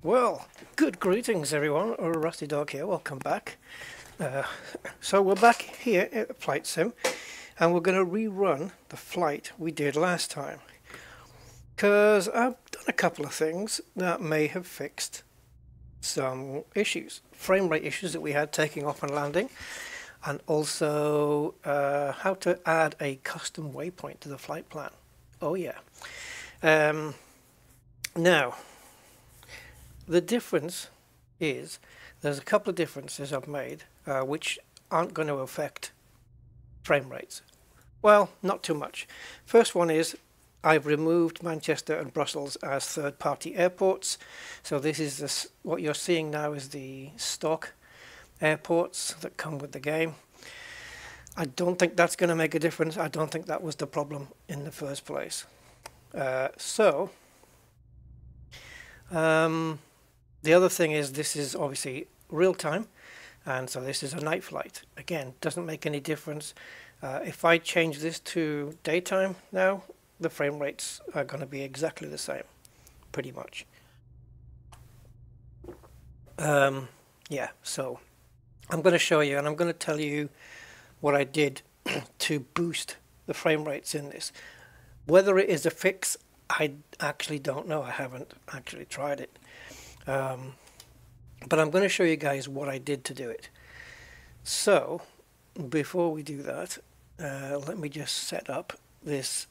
Well, good greetings everyone, Rusty Dog here, welcome back. So we're back here at Flight Sim and we're going to rerun the flight we did last time. Because I've done a couple of things that may have fixed some issues. Frame rate issues that we had taking off and landing. And also how to add a custom waypoint to the flight plan. Oh yeah. Now, the difference is, there's a couple of differences I've made which aren't going to affect frame rates. Well, not too much. First one is, I've removed Manchester and Brussels as third-party airports. So this is what you're seeing now is the stock airports that come with the game. I don't think that's going to make a difference. I don't think that was the problem in the first place. The other thing is, this is obviously real time, and so this is a night flight. Again, doesn't make any difference. If I change this to daytime now, the frame rates are going to be exactly the same, pretty much. Yeah, so I'm going to show you, and I'm going to tell you what I did to boost the frame rates in this. Whether it is a fix, I actually don't know. I haven't actually tried it. But I'm going to show you guys what I did to do it. So before we do that, let me just set up this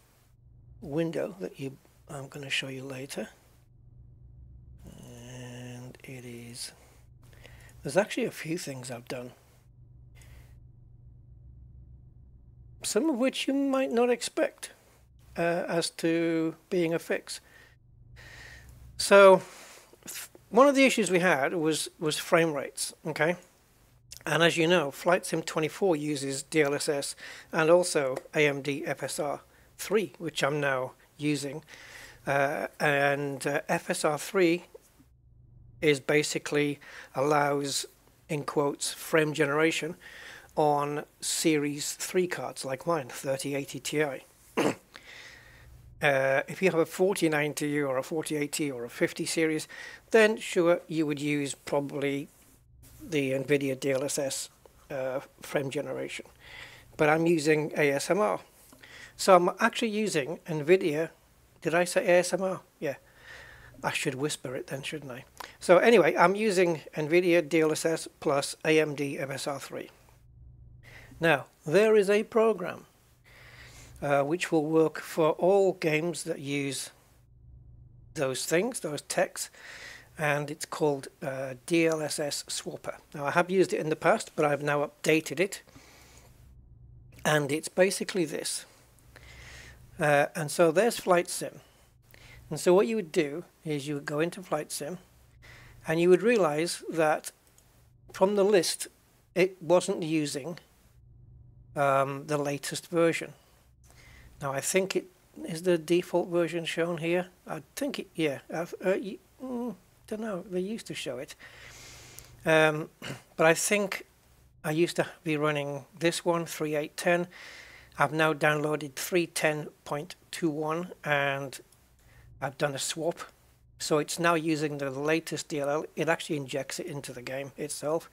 window that I'm going to show you later. And there's actually a few things I've done, some of which you might not expect as to being a fix. So one of the issues we had was frame rates, okay? And as you know, Flight Sim 24 uses DLSS and also AMD FSR3, which I'm now using. And FSR3 is basically allows, in quotes, frame generation on Series 3 cards like mine, 3080 Ti. If you have a 4090 or a 4080 or a 50 series, then sure, you would use probably the Nvidia DLSS frame generation. But I'm using ASMR. So I'm actually using Nvidia. Did I say ASMR? Yeah. I should whisper it then, shouldn't I? So anyway, I'm using Nvidia DLSS plus AMD FSR3. Now, there is a program which will work for all games that use those things, those techs, and it's called DLSS Swapper. Now, I have used it in the past, but I've now updated it, and it's basically this. And so there's Flight Sim. And so what you would do is you would go into Flight Sim, and you would realize that from the list, it wasn't using the latest version. Now, I think it is the default version shown here. I think it, yeah. Don't know. They used to show it, but I think I used to be running this one 3.8.10. I've now downloaded 3.10.21, and I've done a swap, so it's now using the latest DLL. It actually injects it into the game itself.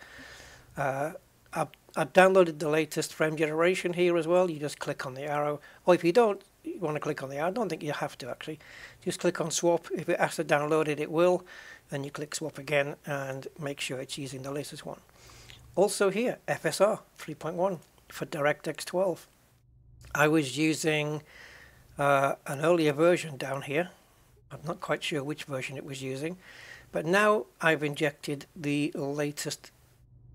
I've downloaded the latest frame generation here as well. You just click on the arrow, or if you don't want to click on the arrow, I don't think you have to actually. Just click on swap. If it has to download it, it will. Then you click swap again and make sure it's using the latest one. Also here, FSR 3.1 for DirectX 12. I was using an earlier version down here. I'm not quite sure which version it was using, but now I've injected the latest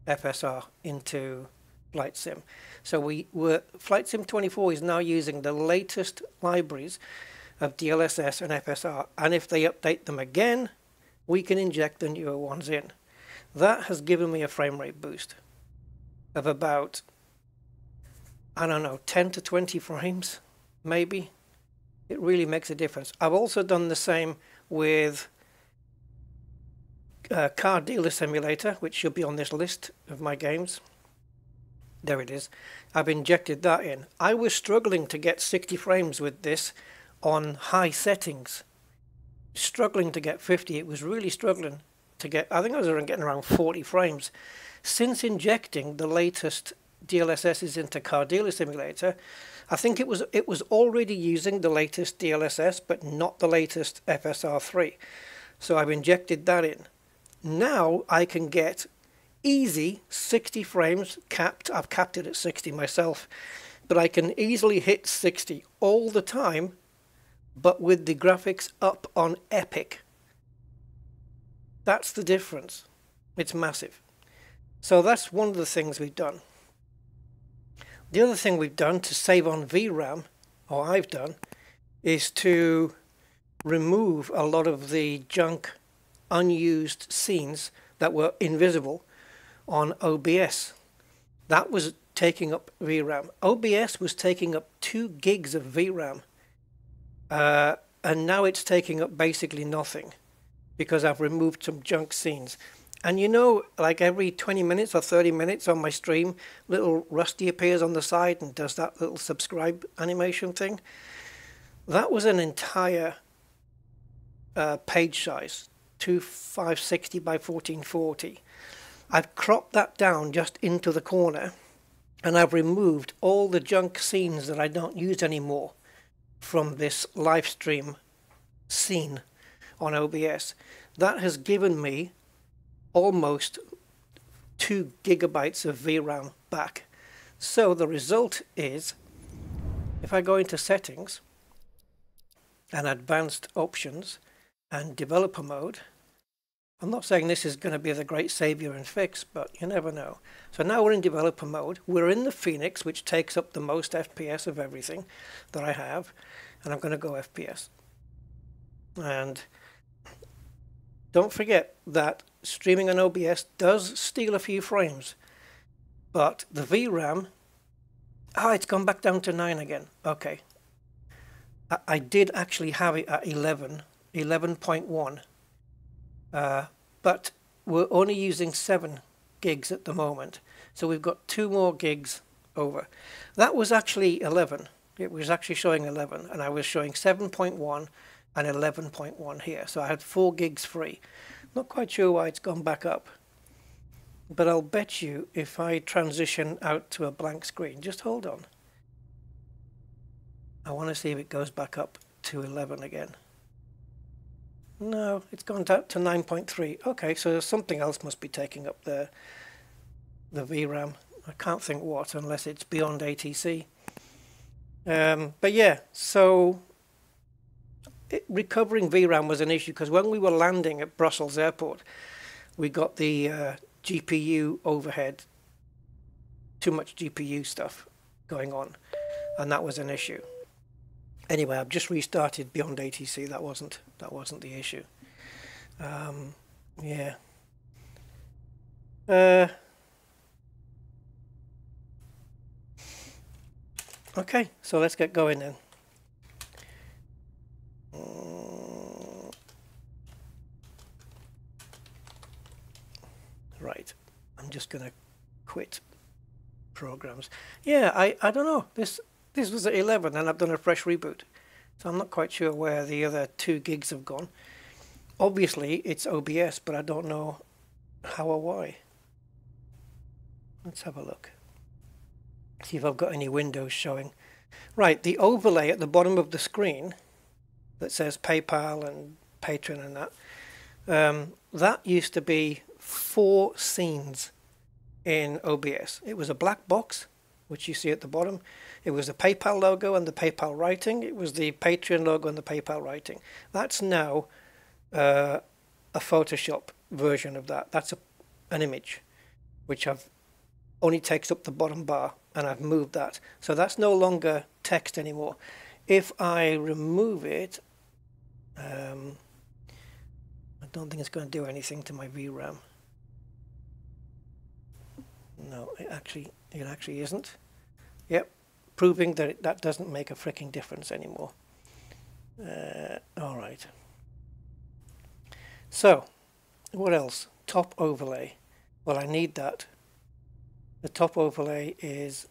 FSR into Flight Sim. So Flight Sim 24 is now using the latest libraries of DLSS and FSR, and if they update them again, we can inject the newer ones in. That has given me a frame rate boost of about, I don't know, 10 to 20 frames, maybe. It really makes a difference. I've also done the same with Car Dealer Simulator, which should be on this list of my games. There it is. I've injected that in. I was struggling to get 60 frames with this on high settings. Struggling to get 50. It was really struggling. to get, I think I was getting around 40 frames. Since injecting the latest DLSSs into Car Dealer Simulator, I think it was already using the latest DLSS, but not the latest FSR3. So I've injected that in. Now I can get easy 60 frames capped. I've capped it at 60 myself, but I can easily hit 60 all the time, but with the graphics up on epic. That's the difference. It's massive. So that's one of the things we've done. The other thing we've done to save on VRAM, or I've done, is to remove a lot of the junk unused scenes that were invisible on OBS. That was taking up VRAM. OBS was taking up 2 gigs of VRAM, and now it's taking up basically nothing because I've removed some junk scenes. And you know, like every 20 minutes or 30 minutes on my stream, little Rusty appears on the side and does that little subscribe animation thing. That was an entire page size, 2560 by 1440. I've cropped that down just into the corner, and I've removed all the junk scenes that I don't use anymore from this live stream scene on OBS. That has given me almost 2 gigabytes of VRAM back. So the result is, if I go into settings and advanced options and developer mode, I'm not saying this is going to be the great savior and fix, but you never know. So now we're in developer mode. We're in the Fenix, which takes up the most FPS of everything that I have, and I'm going to go FPS. And don't forget that streaming on OBS does steal a few frames, but the VRAM, it's gone back down to 9 again. Okay. I did actually have it at 11.1, but we're only using 7 gigs at the moment. So we've got 2 more gigs over. That was actually 11. It was actually showing 11, and I was showing 7.1 and 11.1 here. So I had 4 gigs free. Not quite sure why it's gone back up, but I'll bet you if I transition out to a blank screen, just hold on. I want to see if it goes back up to 11 again. No, it's gone down to 9.3. Okay, so something else must be taking up the VRAM. I can't think what, unless it's beyond ATC. But yeah, so recovering VRAM was an issue because when we were landing at Brussels airport, we got the GPU overhead, too much GPU stuff going on, and that was an issue. Anyway, I've just restarted beyond ATC. That wasn't the issue. Yeah. Okay, so let's get going then. Right, I'm just gonna quit programs. Yeah, I don't know. This was at 11 and I've done a fresh reboot, so I'm not quite sure where the other 2 gigs have gone. Obviously it's OBS, but I don't know how or why. Let's have a look, see if I've got any windows showing. Right, the overlay at the bottom of the screen that says PayPal and Patreon and that, that used to be 4 scenes in OBS. It was a black box, which you see at the bottom. It was the PayPal logo and the PayPal writing. It was the Patreon logo and the PayPal writing. That's now a Photoshop version of that. That's an image, which only takes up the bottom bar, and I've moved that. So that's no longer text anymore. If I remove it, I don't think it's going to do anything to my VRAM. No, it actually isn't. Yep, proving that that doesn't make a freaking difference anymore. All right. So, what else? Top overlay. Well, I need that. The top overlay is...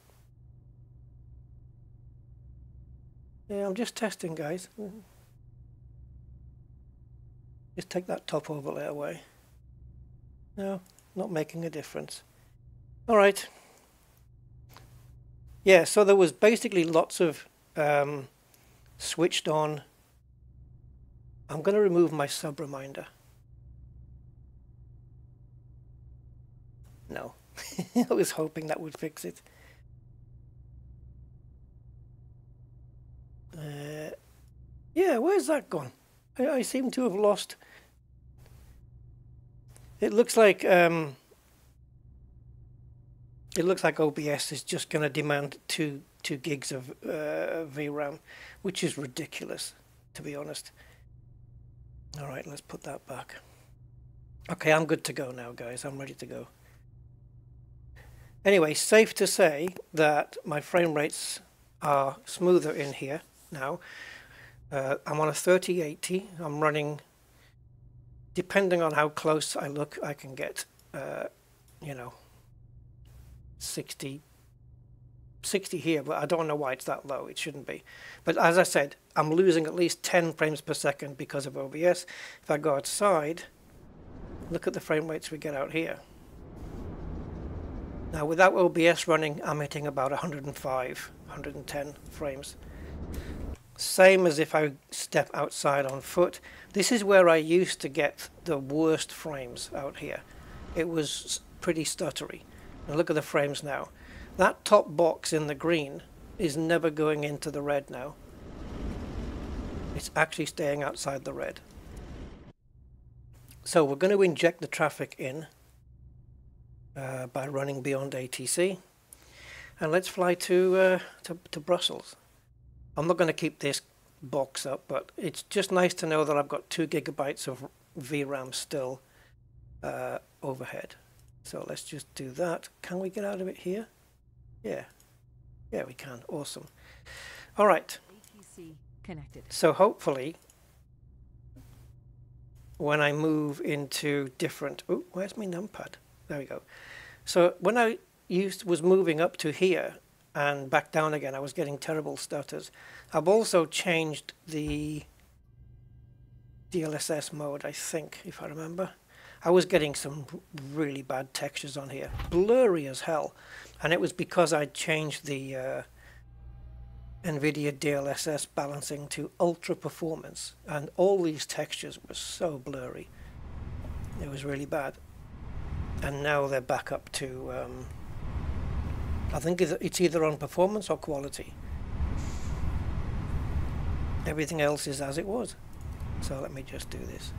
Yeah, I'm just testing, guys. Just take that top overlay away. No, not making a difference. All right. Yeah, so there was basically lots of switched on. I'm going to remove my sub reminder. No, I was hoping that would fix it. Yeah, where's that gone? I seem to have lost. It looks like OBS is just going to demand two gigs of VRAM, which is ridiculous, to be honest. All right, let's put that back. Okay, I'm good to go now, guys. I'm ready to go. Anyway, safe to say that my frame rates are smoother in here now. I'm on a 3080. I'm running, depending on how close I look, I can get, you know, 60 here, but I don't know why it's that low. It shouldn't be. But as I said, I'm losing at least 10 frames per second because of OBS. If I go outside, look at the frame rates we get out here. Now without OBS running, I'm hitting about 105, 110 frames. Same as if I step outside on foot. This is where I used to get the worst frames out here. It was pretty stuttery. And look at the frames now. That top box in the green is never going into the red now. It's actually staying outside the red. So we're going to inject the traffic in by running beyond ATC. And let's fly to Brussels. I'm not going to keep this box up, but it's just nice to know that I've got 2 gigabytes of VRAM still overhead. So let's just do that. Can we get out of it here? Yeah. Yeah, we can. Awesome. All right. Connected. So hopefully, when I move into different... Oh, where's my numpad? There we go. So when I was moving up to here and back down again, I was getting terrible stutters. I've also changed the DLSS mode, I think, if I remember. I was getting some really bad textures on here, blurry as hell, and it was because I changed the Nvidia DLSS balancing to ultra performance, and all these textures were so blurry. It was really bad. And now they're back up to, I think it's either on performance or quality. Everything else is as it was. So let me just do this.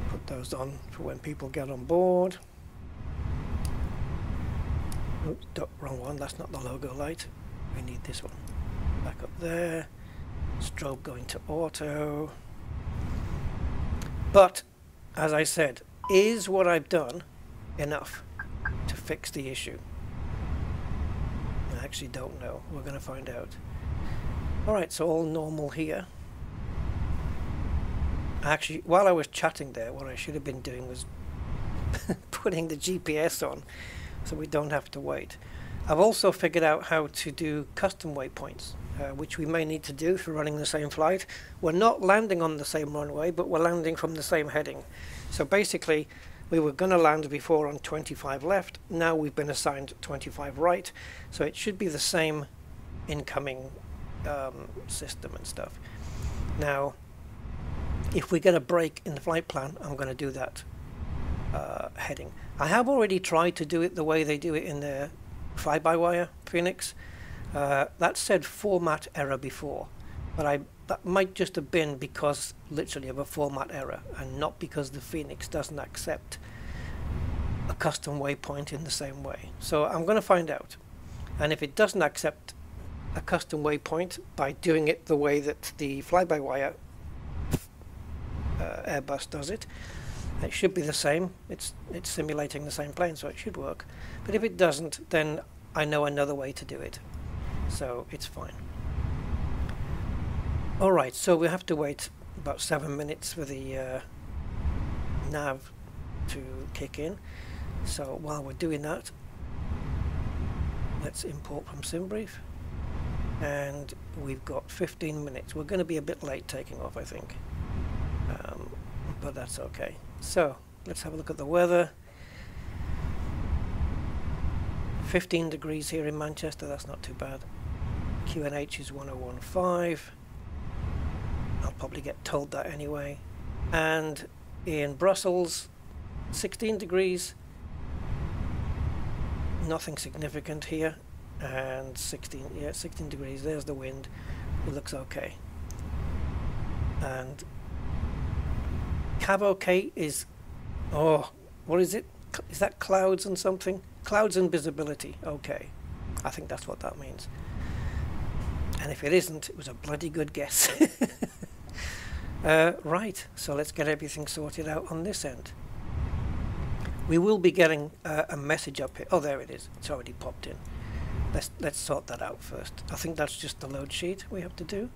Put those on for when people get on board. Oops, wrong one, that's not the logo light. We need this one. Back up there. Strobe going to auto. But, as I said, is what I've done enough to fix the issue? I actually don't know. We're going to find out. Alright, so all normal here. Actually, while I was chatting there, what I should have been doing was putting the GPS on so we don't have to wait. I've also figured out how to do custom waypoints, which we may need to do if we're running the same flight. We're not landing on the same runway, but we're landing from the same heading. So basically, we were going to land before on 25 left. Now we've been assigned 25 right. So it should be the same incoming system and stuff. Now, if we get a break in the flight plan, I'm going to do that heading. I have already tried to do it the way they do it in the fly-by-wire Fenix. That said format error before, but that might just have been because literally of a format error and not because the Fenix doesn't accept a custom waypoint in the same way. So I'm going to find out, and if it doesn't accept a custom waypoint by doing it the way that the fly-by-wire Airbus does it, it should be the same. It's simulating the same plane, so it should work. But if it doesn't, then I know another way to do it, so it's fine. Alright, so we have to wait about 7 minutes for the nav to kick in. So while we're doing that, let's import from SimBrief, and we've got 15 minutes. We're going to be a bit late taking off, I think. but that's okay. So let's have a look at the weather. 15 degrees here in Manchester, that's not too bad. QNH is 1015. I'll probably get told that anyway. And in Brussels, 16 degrees. Nothing significant here. And 16 degrees. There's the wind. It looks okay. And Cav is, oh, what is it? Is that clouds and something? Clouds and visibility. Okay. I think that's what that means. And if it isn't, it was a bloody good guess. Right, so let's get everything sorted out on this end. We will be getting a message up here. Oh, there it is. It's already popped in. Let's sort that out first. I think that's just the load sheet we have to do.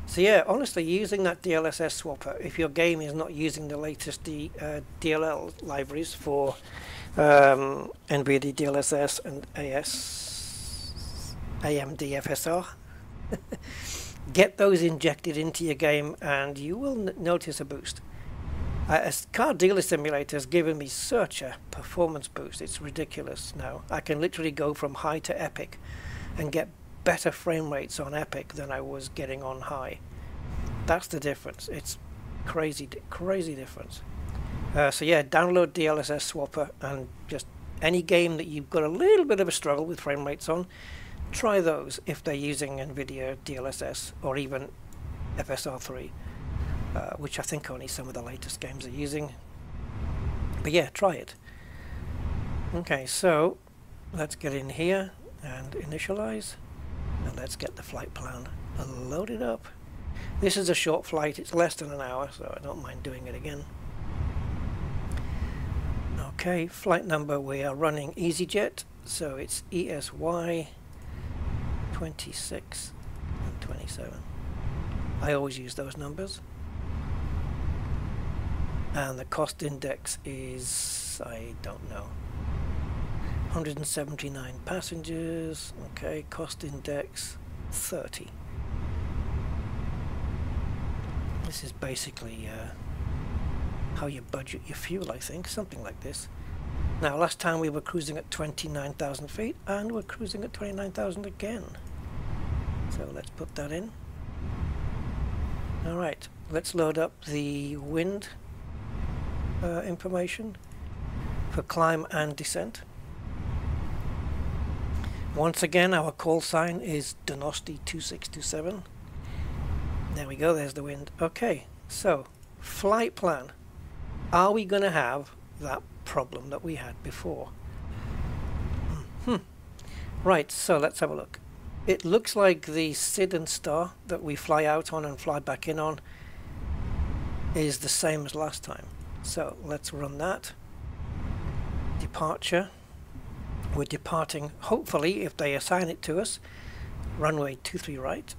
So yeah, honestly, using that DLSS swapper, if your game is not using the latest DLL libraries for NVIDIA DLSS and AMD FSR, get those injected into your game and you will notice a boost. A car dealer simulator has given me such a performance boost, it's ridiculous now. I can literally go from high to epic and get better frame rates on epic than I was getting on high. That's the difference. It's crazy difference. So yeah, download DLSS swapper, and just any game that you've got a little bit of a struggle with frame rates on, try those if they're using NVIDIA DLSS or even FSR3, which I think only some of the latest games are using. But yeah, try it. Okay, so let's get in here and initialize, and let's get the flight plan loaded up. This is a short flight, it's less than an hour, so I don't mind doing it again. Okay, flight number, we are running EasyJet, so it's ESY 26 and 27. I always use those numbers. And the cost index is, I don't know, 179 passengers. Okay, cost index 30. This is basically how you budget your fuel, I think, something like this. Now, last time we were cruising at 29,000 feet, and we're cruising at 29,000 again. So let's put that in. Alright, let's load up the wind information for climb and descent. Once again, our call sign is Donosti 2627. There we go, there's the wind. Okay, so flight plan. Are we going to have that problem that we had before? Right, so let's have a look. It looks like the SID and star that we fly out on and fly back in on is the same as last time. So let's run that. Departure. We're departing, hopefully, if they assign it to us, runway 23 right.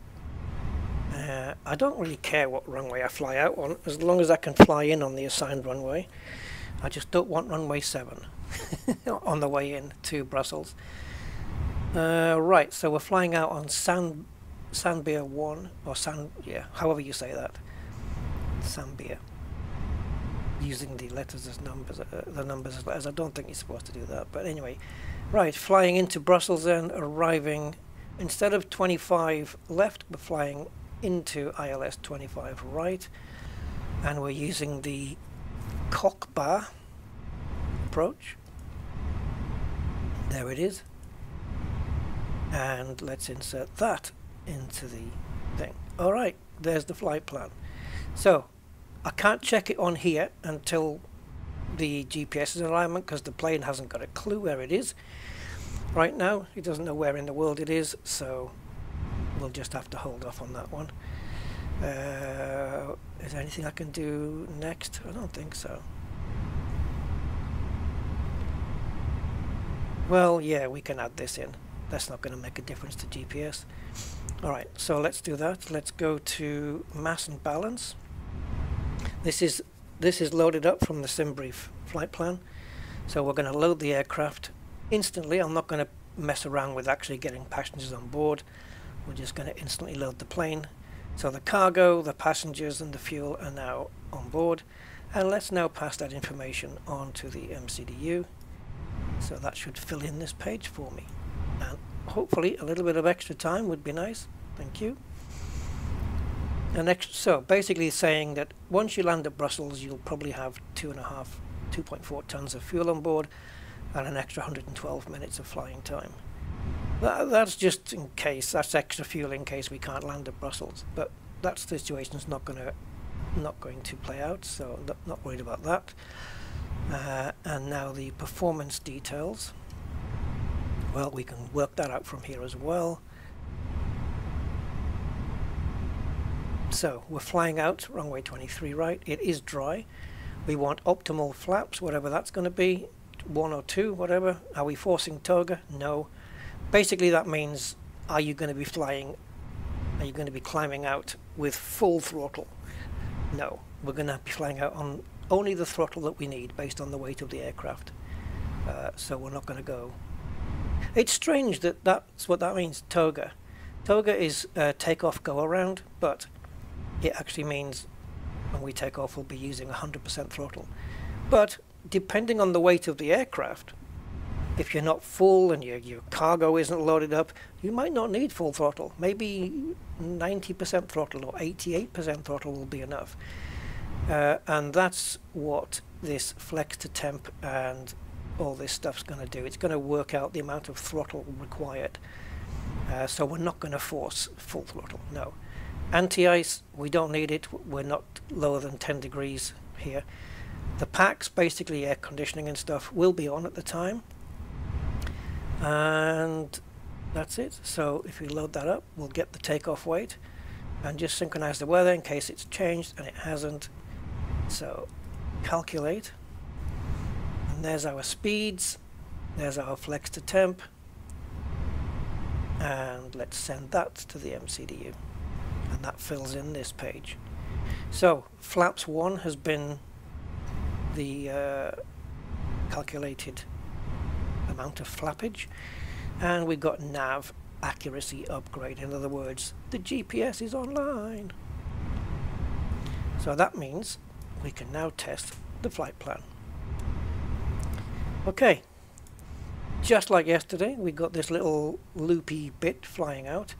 I don't really care what runway I fly out on, as long as I can fly in on the assigned runway. I just don't want runway 7 on the way in to Brussels. Right, so we're flying out on Sandbeer 1, or however you say that. Sandbeer. Using the letters as numbers, the numbers as letters. I don't think you're supposed to do that, but anyway. Right, flying into Brussels and arriving, instead of 25 left, we're flying into ILS 25 right, and we're using the cock bar approach. There it is, and let's insert that into the thing. Alright, there's the flight plan. So I can't check it on here until the GPS is in alignment, because the plane hasn't got a clue where it is right now. It doesn't know where in the world it is, so we'll just have to hold off on that one. Is there anything I can do next? I don't think so. Well, yeah, we can add this in. That's not going to make a difference to GPS. Alright, so let's do that. Let's go to mass and balance. This is loaded up from the SimBrief flight plan. So we're going to load the aircraft instantly. I'm not going to mess around with actually getting passengers on board. We're just going to instantly load the plane. So the cargo, the passengers and the fuel are now on board, and let's now pass that information on to the MCDU. So that should fill in this page for me, and hopefully a little bit of extra time would be nice. Thank you. So basically saying that once you land at Brussels, you'll probably have 2.4 tons of fuel on board and an extra 112 minutes of flying time. That's just in case, that's extra fuel in case we can't land at Brussels, but that situation's not going to play out, so not worried about that. And now the performance details, well, we can work that out from here as well. So we're flying out runway 23 right, it is dry. We want optimal flaps, whatever that's going to be, 1 or 2, whatever. Are we forcing toga? No. Basically that means, are you going to be climbing out with full throttle? No, we're going to be flying out on only the throttle that we need based on the weight of the aircraft. So we're not going to go. It's strange that that's what that means, toga. Toga is takeoff go around, but it actually means when we take off we'll be using 100% throttle. But depending on the weight of the aircraft, if you're not full and your cargo isn't loaded up, you might not need full throttle. Maybe 90% throttle or 88% throttle will be enough. And that's what this flex to temp and all this stuff's going to do. It's going to work out the amount of throttle required. So we're not going to force full throttle, no. Anti-ice, we don't need it. We're not lower than 10 degrees here. The packs, basically air conditioning and stuff, will be on at the time. And that's it. So if we load that up, we'll get the takeoff weight and just synchronize the weather in case it's changed, and it hasn't. So calculate, and there's our speeds, there's our flex to temp, and let's send that to the MCDU, and that fills in this page. So flaps 1 has been the calculated amount of flappage, and we've got nav accuracy upgrade. In other words, the GPS is online. So that means we can now test the flight plan. Okay, just like yesterday, we got this little loopy bit flying out.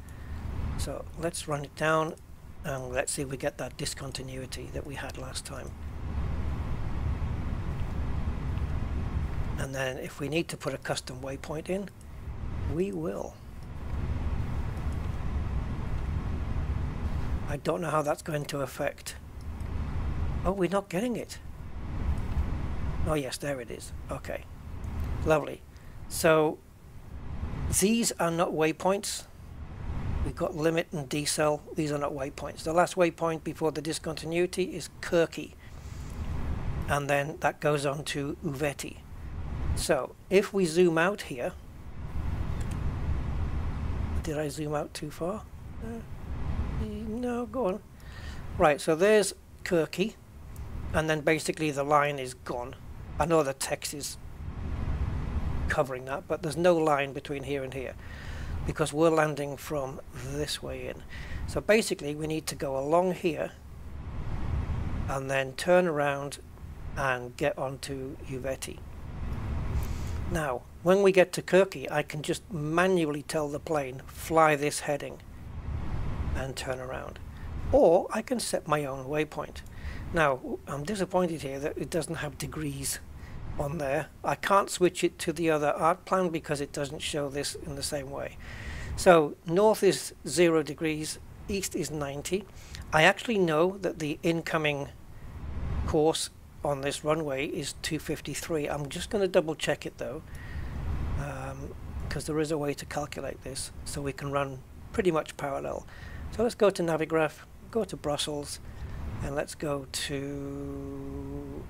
So let's run it down and let's see if we get that discontinuity that we had last time. And then if we need to put a custom waypoint in, we will. I don't know how that's going to affect. Oh, we're not getting it. Oh yes, there it is. Okay, lovely. So these are not waypoints. We've got limit and decel. These are not waypoints. The last waypoint before the discontinuity is Kirky, and then that goes on to Uveti. So if we zoom out here, did I zoom out too far? No, go on. Right, so there's Kirky, and then basically the line is gone. I know the text is covering that, but there's no line between here and here because we're landing from this way in. So basically we need to go along here and then turn around and get onto Uveti. Now when we get to Kirky, I can just manually tell the plane fly this heading and turn around, or I can set my own waypoint. Now I'm disappointed here that it doesn't have degrees on there. I can't switch it to the other art plan because it doesn't show this in the same way. So north is 0 degrees, east is 90. I actually know that the incoming course on this runway is 253. I'm just going to double check it though, because there is a way to calculate this so we can run pretty much parallel. So let's go to Navigraph, go to Brussels, and let's go to,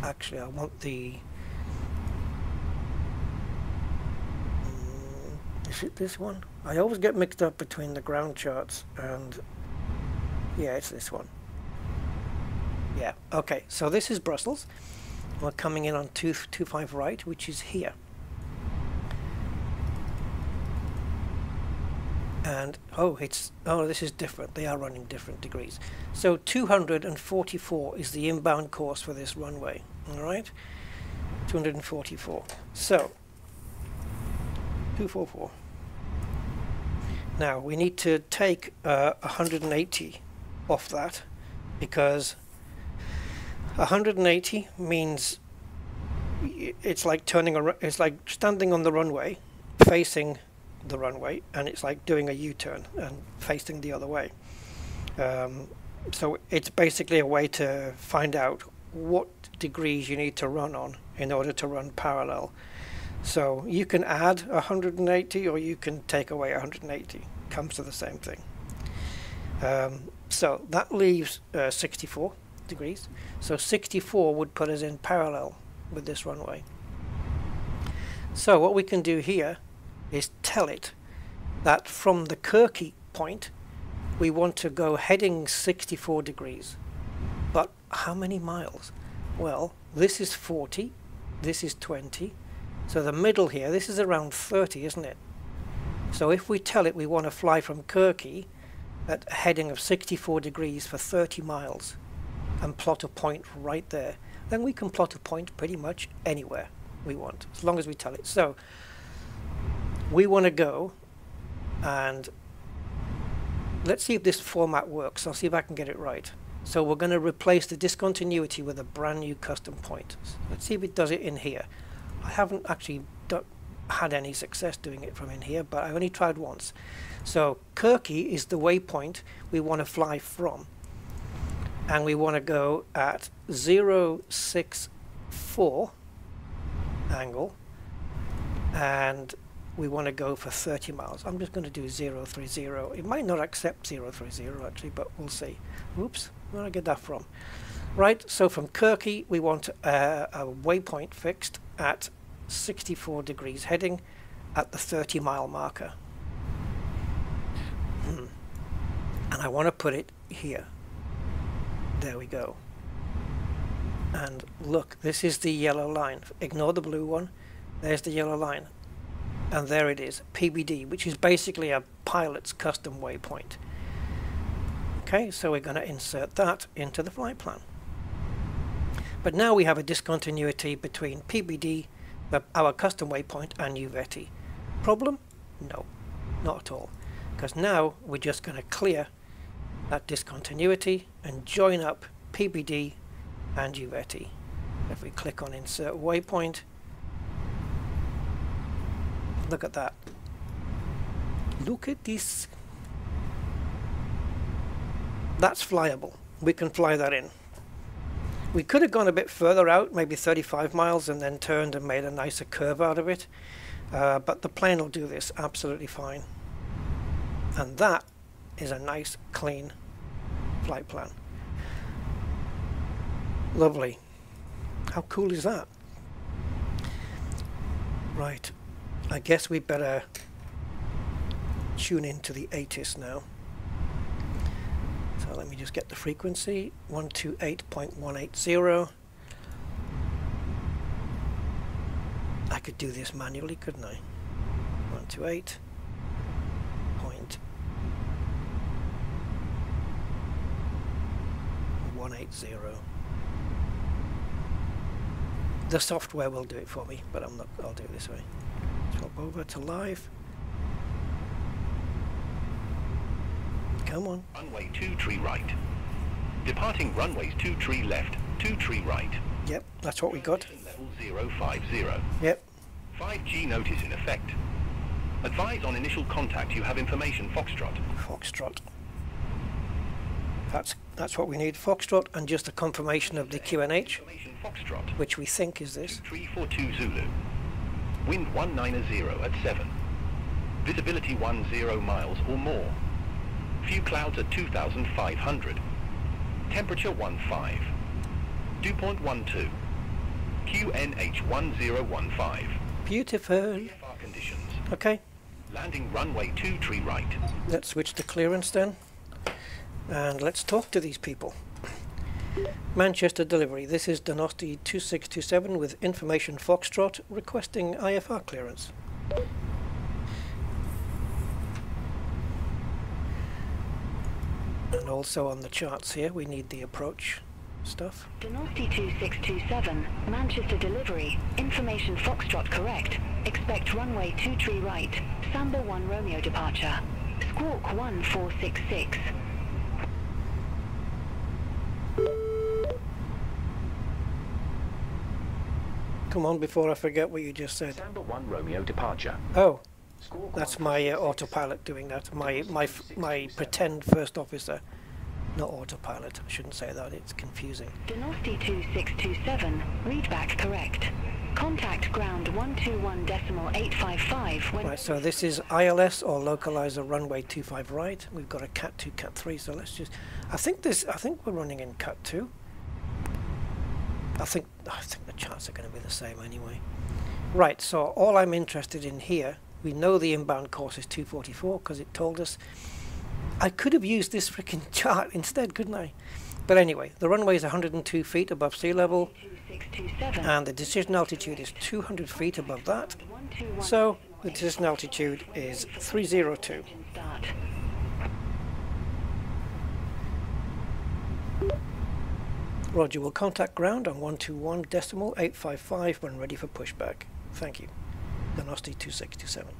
actually I want the, is it this one? I always get mixed up between the ground charts and, yeah, it's this one. Yeah, okay, so this is Brussels. We're coming in on 225 right, which is here. And this is different. They are running different degrees. So 244 is the inbound course for this runway. All right, 244. So 244. Now we need to take 180 off that, because 180 means it's like it's like standing on the runway, facing the runway, and it's like doing a U-turn and facing the other way. So it's basically a way to find out what degrees you need to run on in order to run parallel. So you can add 180 or you can take away 180. Comes to the same thing. So that leaves 64 degrees. So 64 would put us in parallel with this runway. So what we can do here is tell it that from the Kirky point we want to go heading 64 degrees. But how many miles? Well, this is 40, this is 20, so the middle here, this is around 30, isn't it? So if we tell it we want to fly from Kirky at a heading of 64 degrees for 30 miles and plot a point right there, then we can plot a point pretty much anywhere we want, as long as we tell it. So we want to go, and let's see if this format works. I'll see if I can get it right. So we're going to replace the discontinuity with a brand new custom point. Let's see if it does it in here. I haven't actually had any success doing it from in here, but I only tried once. So Kirky is the waypoint we want to fly from, and we want to go at 064 angle, and we want to go for 30 miles. I'm just going to do 030. It might not accept 030 actually, but we'll see. Oops, where did I get that from? Right, so from Kirky we want a waypoint fixed at 64 degrees heading at the 30-mile marker. And I want to put it here. There we go. And look, this is the yellow line. Ignore the blue one. There's the yellow line. And there it is, PBD, which is basically a pilot's custom waypoint. Okay, so we're going to insert that into the flight plan. But now we have a discontinuity between PBD, our custom waypoint, and UVETI. Problem? No, not at all. Because now we're just going to clear that discontinuity and join up PBD and UVETI. If we click on Insert Waypoint, look at that. Look at this. That's flyable. We can fly that in. We could have gone a bit further out, maybe 35 miles, and then turned and made a nicer curve out of it. But the plane will do this absolutely fine. And that is a nice, clean flight plan. Lovely. How cool is that? Right. I guess we better tune into the ATIS now. So let me just get the frequency, 128.180. I could do this manually, couldn't I? 128.180. The software will do it for me, but I'll do it this way. Swap over to live. Come on. Runway 2 tree right. Departing runways 2 tree left, 2 tree right. Yep, that's what we got. Level 050. Yep. 5G notice in effect. Advise on initial contact you have information Foxtrot. Foxtrot. That's what we need. Foxtrot and just a confirmation of the QNH, Foxtrot. which we think is this. 342 Zulu. Wind 190 at 7. Visibility 10 miles or more. Few clouds at 2,500. Temperature 15. Dew point 12. QNH 1015. Beautiful. Conditions. Okay. Landing runway 2 tree right. Let's switch to clearance then. And let's talk to these people. Manchester delivery. This is Donosti 2627 with information Foxtrot requesting IFR clearance. also on the charts here, we need the approach stuff. Donosti 2627, Manchester delivery, information Foxtrot correct, expect runway 23 right, Samba 1 Romeo departure, squawk 1466. Come on, before I forget what you just said. Samba 1 Romeo departure. Oh, that's my autopilot doing that. My pretend first officer. Not autopilot. I shouldn't say that. It's confusing. Donosti 2627, read back correct. Contact ground 121.855 when... Right, so this is ILS or localizer runway 25 right. We've got a Cat 2, Cat 3, so let's just... I think we're running in Cat 2. I think the charts are going to be the same anyway. Right, so all I'm interested in here, we know the inbound course is 244 because it told us. I could have used this freaking chart instead, couldn't I? But anyway, the runway is 102 feet above sea level, and the decision altitude is 200 feet above that. So the decision altitude is 302. Roger, we'll contact ground on 121.855 when ready for pushback. Thank you. Donosti 2627.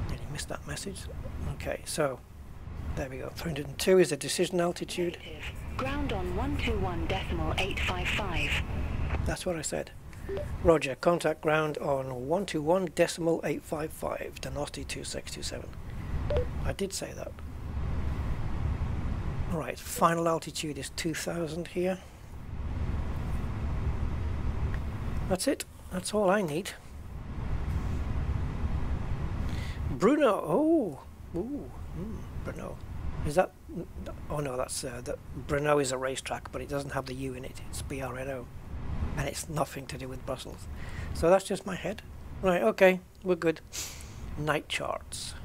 Did you miss that message? Okay, so there we go. 302 is the decision altitude. Ground on 121.855. That's what I said. Roger, contact ground on 121.855. Donosti 2627. I did say that. Alright, final altitude is 2000 here. That's it. That's all I need. Bruno. Oh. Ooh. Bruno. Is that... Oh no, that's... Bruno is a racetrack, but it doesn't have the U in it. It's BRNO. And it's nothing to do with Brussels. So that's just my head. Right, okay. We're good. Night charts.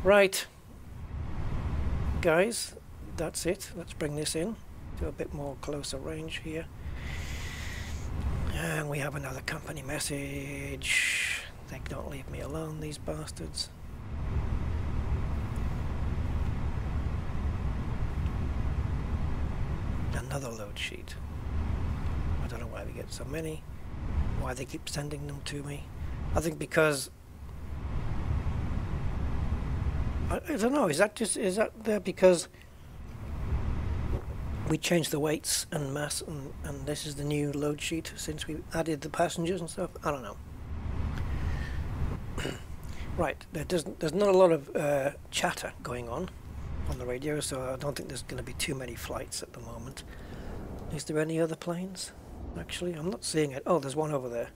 Right. Guys, that's it. Let's bring this in to a bit more closer range here. And we have another company message. They don't leave me alone, these bastards. Another load sheet. I don't know why we get so many. Why they keep sending them to me. I think because... I don't know, is that there because we changed the weights and mass and this is the new load sheet since we added the passengers and stuff? I don't know. Right, there's not a lot of chatter going on the radio, so I don't think there's going to be too many flights at the moment. Is there any other planes? Actually, I'm not seeing it. Oh, there's one over there.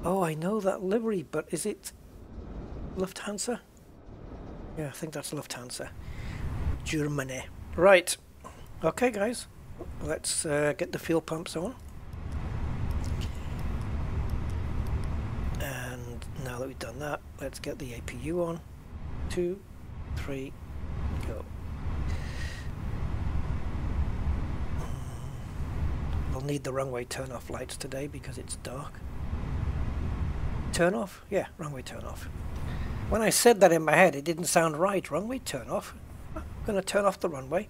Oh, I know that livery, but is it Lufthansa? Yeah, I think that's Lufthansa. Germany. Right. Okay, guys. Let's get the fuel pumps on. And now that we've done that, let's get the APU on. 2, 3, go. We'll need the runway turn-off lights today because it's dark. Turn off? Yeah, runway turn off. When I said that in my head, it didn't sound right. Runway turn off. I'm going to turn off the runway.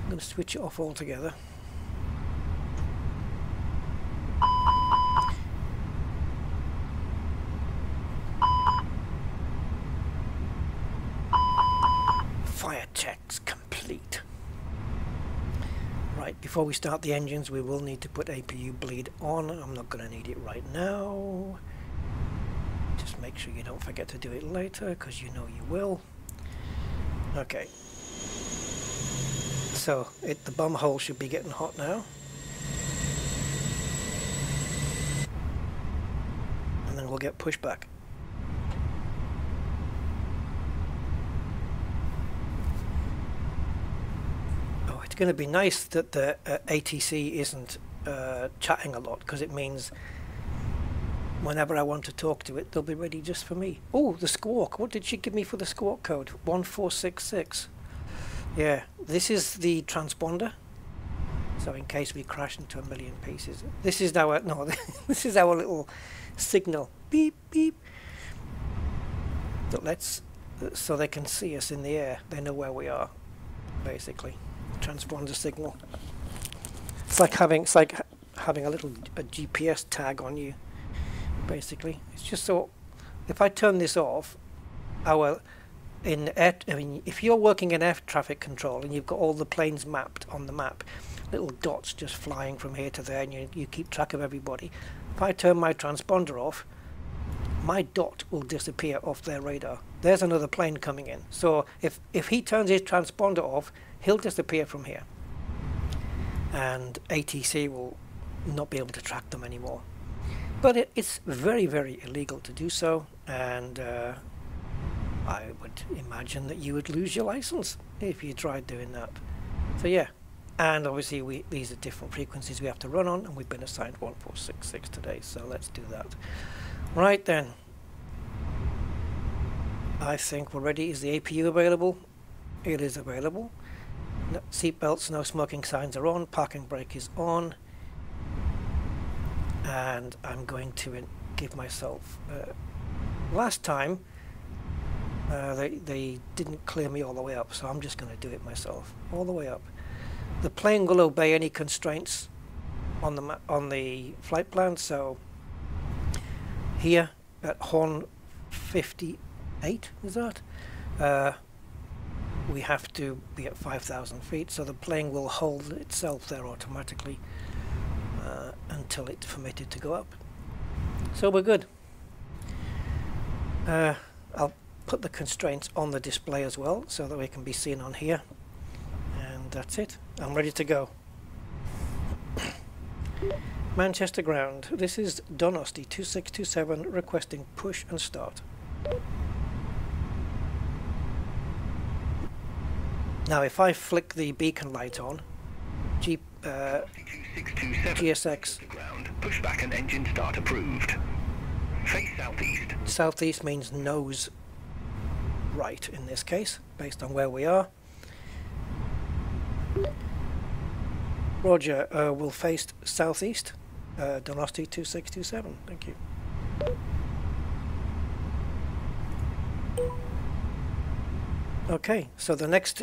I'm going to switch it off altogether. Fire checks complete. Right, before we start the engines, we will need to put APU bleed on. I'm not going to need it right now. Just make sure you don't forget to do it later, because you know you will. Okay. So, the bum hole should be getting hot now. And then we'll get pushback. Oh, it's going to be nice that the ATC isn't chatting a lot, because it means whenever I want to talk to it, they'll be ready just for me. Oh, the squawk. What did she give me for the squawk code? 1466. Yeah, this is the transponder. So in case we crash into a million pieces. This is our, no, this is our little signal. Beep, beep. that lets, so they can see us in the air. They know where we are, basically. Transponder signal. It's like having a little GPS tag on you, basically. It's just so if I turn this off, if you're working in air traffic control and you've got all the planes mapped on the map, little dots just flying from here to there, and you keep track of everybody. If I turn my transponder off, my dot will disappear off their radar. There's another plane coming in. So if he turns his transponder off, he'll disappear from here. And ATC will not be able to track them anymore. But it's very, very illegal to do so, and I would imagine that you would lose your license if you tried doing that. So yeah, and obviously these are different frequencies we have to run on, and we've been assigned 1466 today, so let's do that. Right then, I think we're ready. Is the APU available? It is available. No, seat belts, no smoking signs are on, parking brake is on, and I'm going to give myself, last time they didn't clear me all the way up, so I'm just going to do it myself, all the way up. The plane will obey any constraints on the flight plan, so here at horn 58, is that? We have to be at 5,000 feet, so the plane will hold itself there automatically until it's permitted to go up. So we're good. I'll put the constraints on the display as well, so that we can be seen on here. And that's it. I'm ready to go. Manchester ground. This is Donosti 2627 requesting push and start. Now if I flick the beacon light on, GSX, pushback and engine start approved. Face southeast. Southeast means nose right in this case, based on where we are. Roger, we'll face southeast. Donosti 2627, thank you. Okay, so the next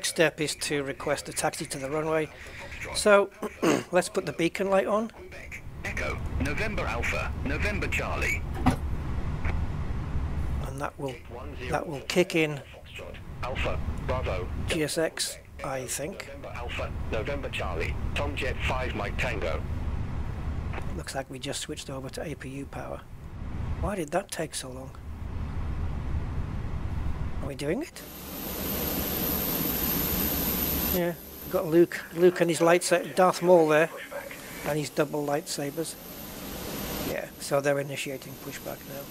step is to request a taxi to the runway. So let's put the beacon light on. Echo, November Alpha, November Charlie. And that will kick in Alpha, Bravo, GSX, I think. November Alpha, November Charlie, Tomjet 5 Mike Tango. Looks like we just switched over to APU power. Why did that take so long? Are we doing it? Yeah, we've got Luke and his lightsaber, Darth Maul there, and his double lightsabers. Yeah, so they're initiating pushback now.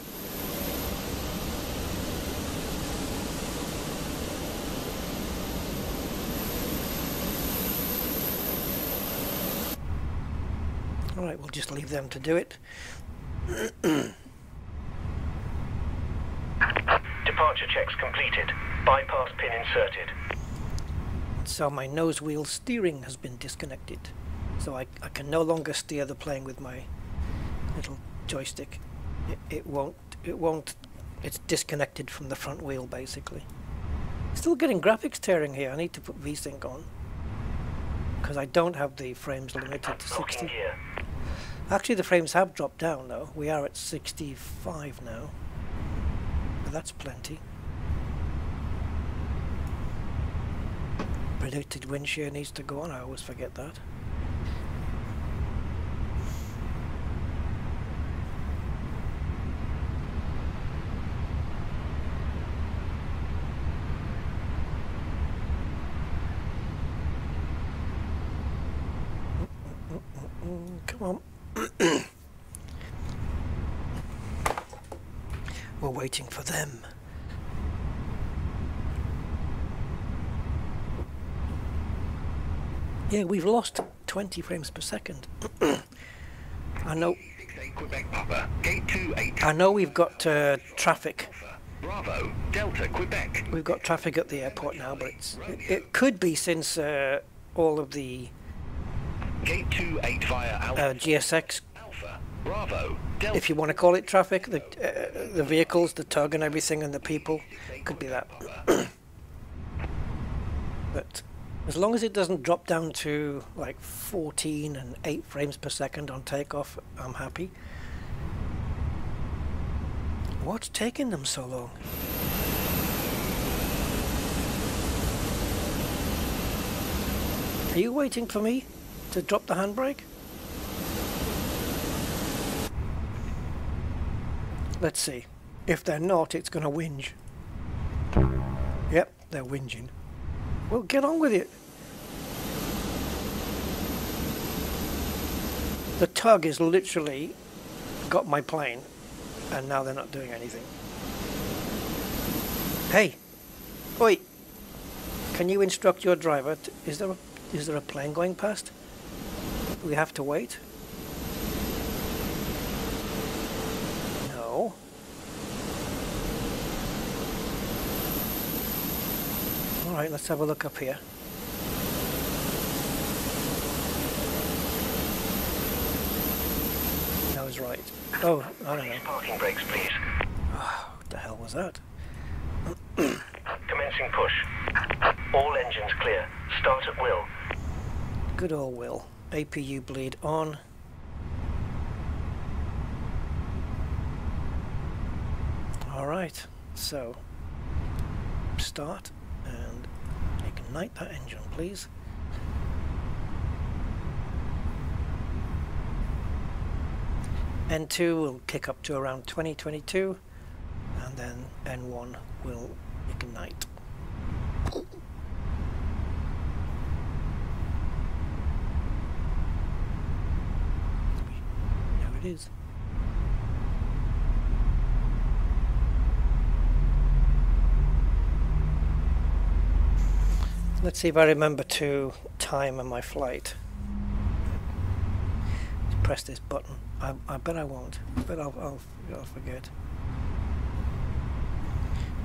Alright, we'll just leave them to do it. Departure checks completed. Bypass pin inserted. So my nose wheel steering has been disconnected. So I can no longer steer the plane with my little joystick. It won't, it's disconnected from the front wheel basically. Still getting graphics tearing here. I need to put VSync on, because I don't have the frames limited to 60. Actually the frames have dropped down though. We are at 65 now. But that's plenty. Predicted wind shear needs to go on, I always forget that. Come on. We're waiting for them. Yeah, we've lost 20 frames per second. I know we've got traffic. Bravo, Delta, Quebec. We've got traffic at the airport now, but it could be since all of the Gate 28 via Alpha. GSX Alpha, Bravo. Delta. If you want to call it traffic, the vehicles, the tug and everything, and the people, could be that. But as long as it doesn't drop down to like 14 and 8 frames per second on takeoff, I'm happy. What's taking them so long? Are you waiting for me to drop the handbrake? Let's see. If they're not, it's going to whinge. Yep, they're whinging. Well, get on with it. The tug is literally got my plane, and now they're not doing anything. Hey, oi! Can you instruct your driver? Is there a plane going past? We have to wait. No. All right, let's have a look up here. That was right. Oh, I don't know. Parking brakes, please. Oh, what the hell was that? Commencing push. All engines clear. Start at will. Good old Will. APU bleed on. Alright, so start and ignite that engine, please. N2 will kick up to around 2022 and then N1 will ignite. There it is. Let's see if I remember to time my flight. Just press this button. I bet I won't. I bet I'll forget.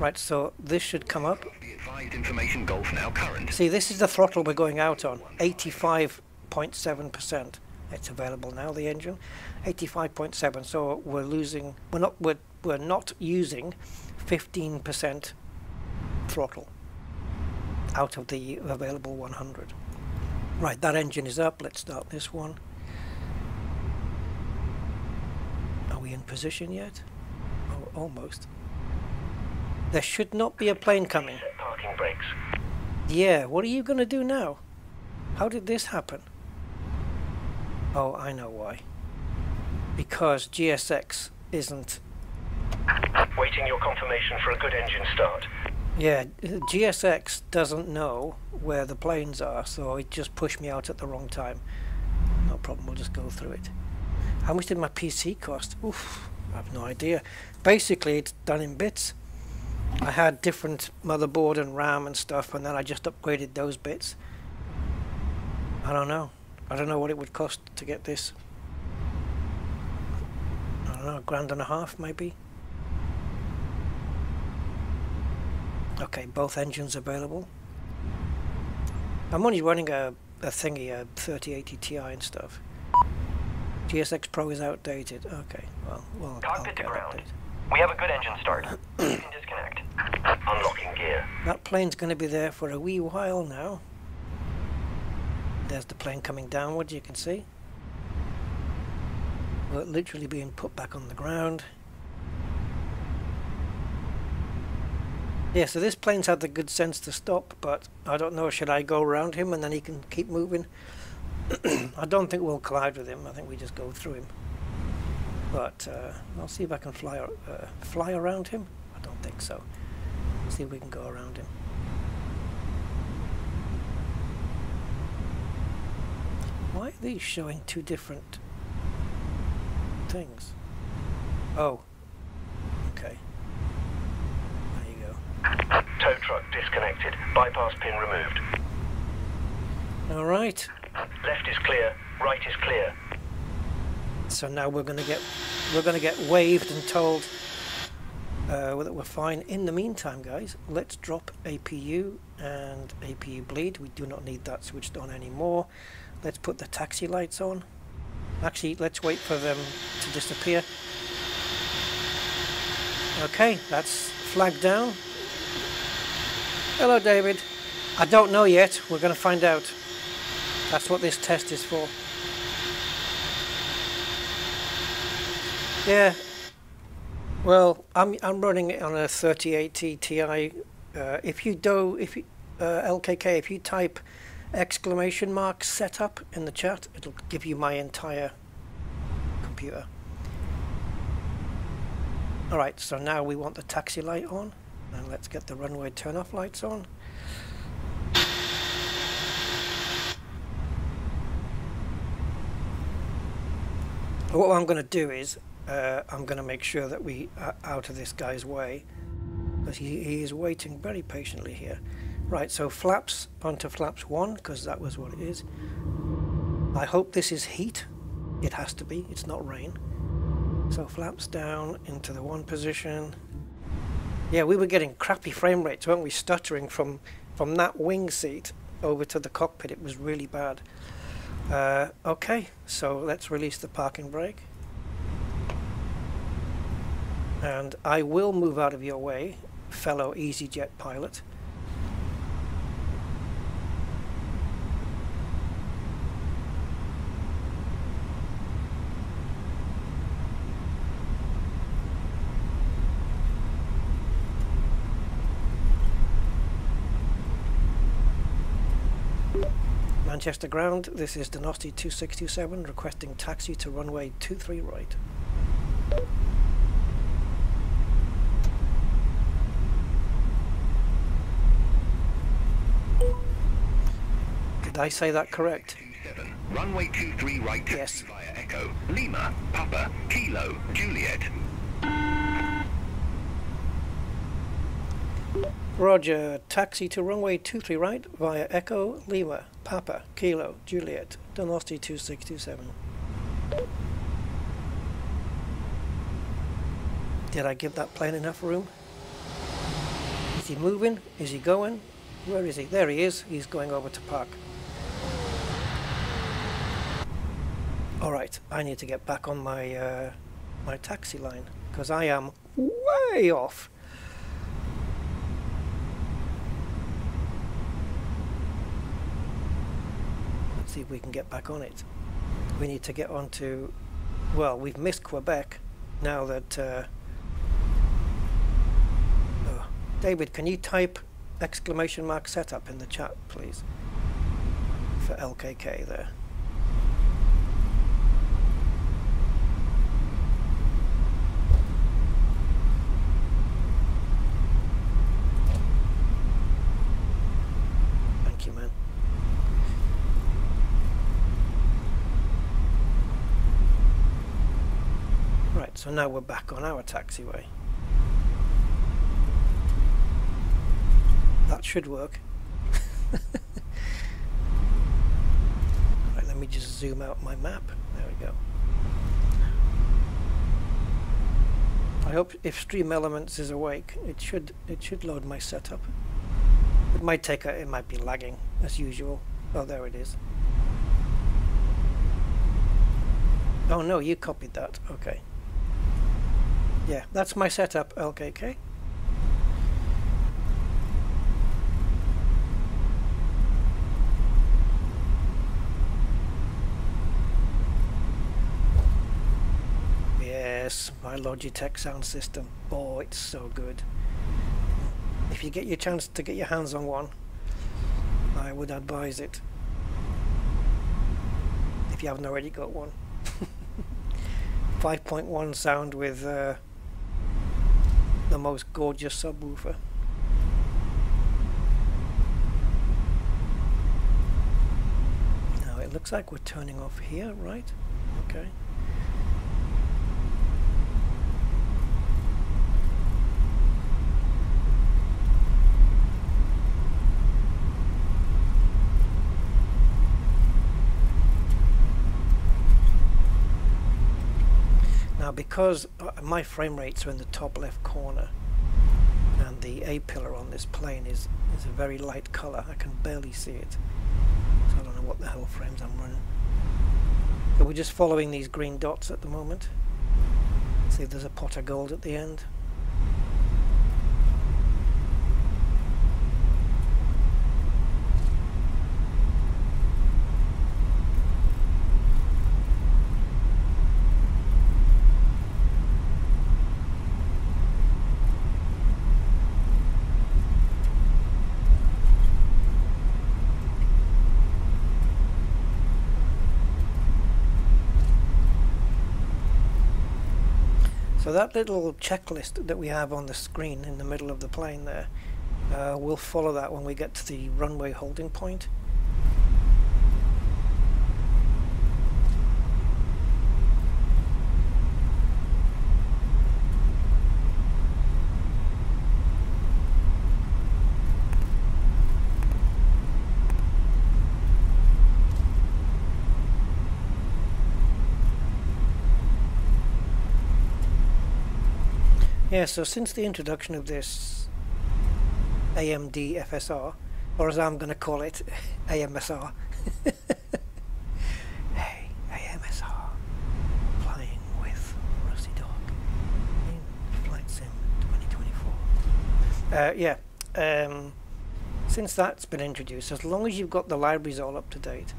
Right, so this should come up. The advised information Golf now current. See, this is the throttle we're going out on. 85.7%. It's available now, the engine. 85.7. So we're losing. We're not using 15% throttle out of the available 100. Right, that engine is up. Let's start this one. Are we in position yet? Oh, almost. There should not be a plane coming. Set parking brakes. Yeah, what are you going to do now? How did this happen? Oh, I know why. Because GSX isn't... Waiting your confirmation for a good engine start. Yeah, GSX doesn't know where the planes are, so it just pushed me out at the wrong time. No problem, we'll just go through it. How much did my PC cost? Oof, I have no idea. Basically, it's done in bits. I had different motherboard and RAM and stuff, and then I just upgraded those bits. I don't know. I don't know what it would cost to get this. I don't know, $1,500 maybe. Okay, both engines available. I'm only running a thingy, a 3080 Ti and stuff. GSX Pro is outdated. Okay, well, Cockpit to ground. We have a good engine start. You can disconnect. Unlocking gear. That plane's going to be there for a wee while now. There's the plane coming downwards, you can see. Well, literally being put back on the ground. Yeah, so this plane's had the good sense to stop, but I don't know, should I go around him and then he can keep moving? I don't think we'll collide with him. I think we just go through him. But I'll see if I can fly around him. I don't think so. See if we can go around him. Why are these showing two different things? Oh, okay. There you go. Tow truck disconnected. Bypass pin removed. All right. Left is clear. Right is clear. So now we're going to get waved and told that we're fine. In the meantime, guys, let's drop APU and APU bleed. We do not need that switched on anymore. Let's put the taxi lights on. Actually, let's wait for them to disappear. Okay, that's flagged down. Hello, David. I don't know yet. We're going to find out. That's what this test is for. Yeah. Well, I'm running it on a 3080 Ti. LKK, if you type exclamation mark setup in the chat, it'll give you my entire computer. Alright, so now we want the taxi light on, and let's get the runway turn off lights on. What I'm going to do is I'm going to make sure that we are out of this guy's way, because he is waiting very patiently here. Right, so flaps onto flaps 1, because that was what it is. I hope this is heat. It has to be, it's not rain. So flaps down into the 1 position. Yeah, we were getting crappy frame rates, weren't we? Stuttering from that wing seat over to the cockpit. It was really bad. Okay, so let's release the parking brake. And I will move out of your way, fellow EasyJet pilot. Manchester ground, this is Donosti 2627 requesting taxi to runway 23 right. Did I say that correct? 27. Runway 23 right Yes. via Echo, Lima, Papa, Kilo, Juliet. Roger, taxi to runway 23 right via Echo, Lima, Papa, Kilo, Juliet, Donosti 2627. Did I give that plane enough room? Is he moving? Is he going? Where is he? There he is. He's going over to park. Alright, I need to get back on my my taxi line, because I am way off. See if we can get back on it. We need to get on to, well, we've missed Quebec now that oh. David, can you type exclamation mark setup in the chat, please, for LKK there. Thank you, man. Right, so now we're back on our taxiway. That should work. Right, let me just zoom out my map. There we go. I hope if Stream Elements is awake, it should load my setup. It might take it might be lagging as usual. Oh, there it is. Oh no, you copied that. Okay. Yeah, that's my setup, LKK. Yes, my Logitech sound system. Oh, it's so good. If you get your chance to get your hands on one, I would advise it. If you haven't already got one. 5.1 sound with the most gorgeous subwoofer. Now it looks like we're turning off here, right? Okay. Now because my frame rates are in the top left corner and the A-pillar on this plane is a very light colour, I can barely see it. So I don't know what the hell frames I'm running. So we're just following these green dots at the moment. See if there's a pot of gold at the end. So that little checklist that we have on the screen in the middle of the plane there, we'll follow that when we get to the runway holding point. Yeah, so since the introduction of this AMD FSR, or as I'm going to call it, AMSR. Hey, AMSR, playing with Rusty Dog in Flight Sim 2024. Since that's been introduced, as long as you've got the libraries all up to date,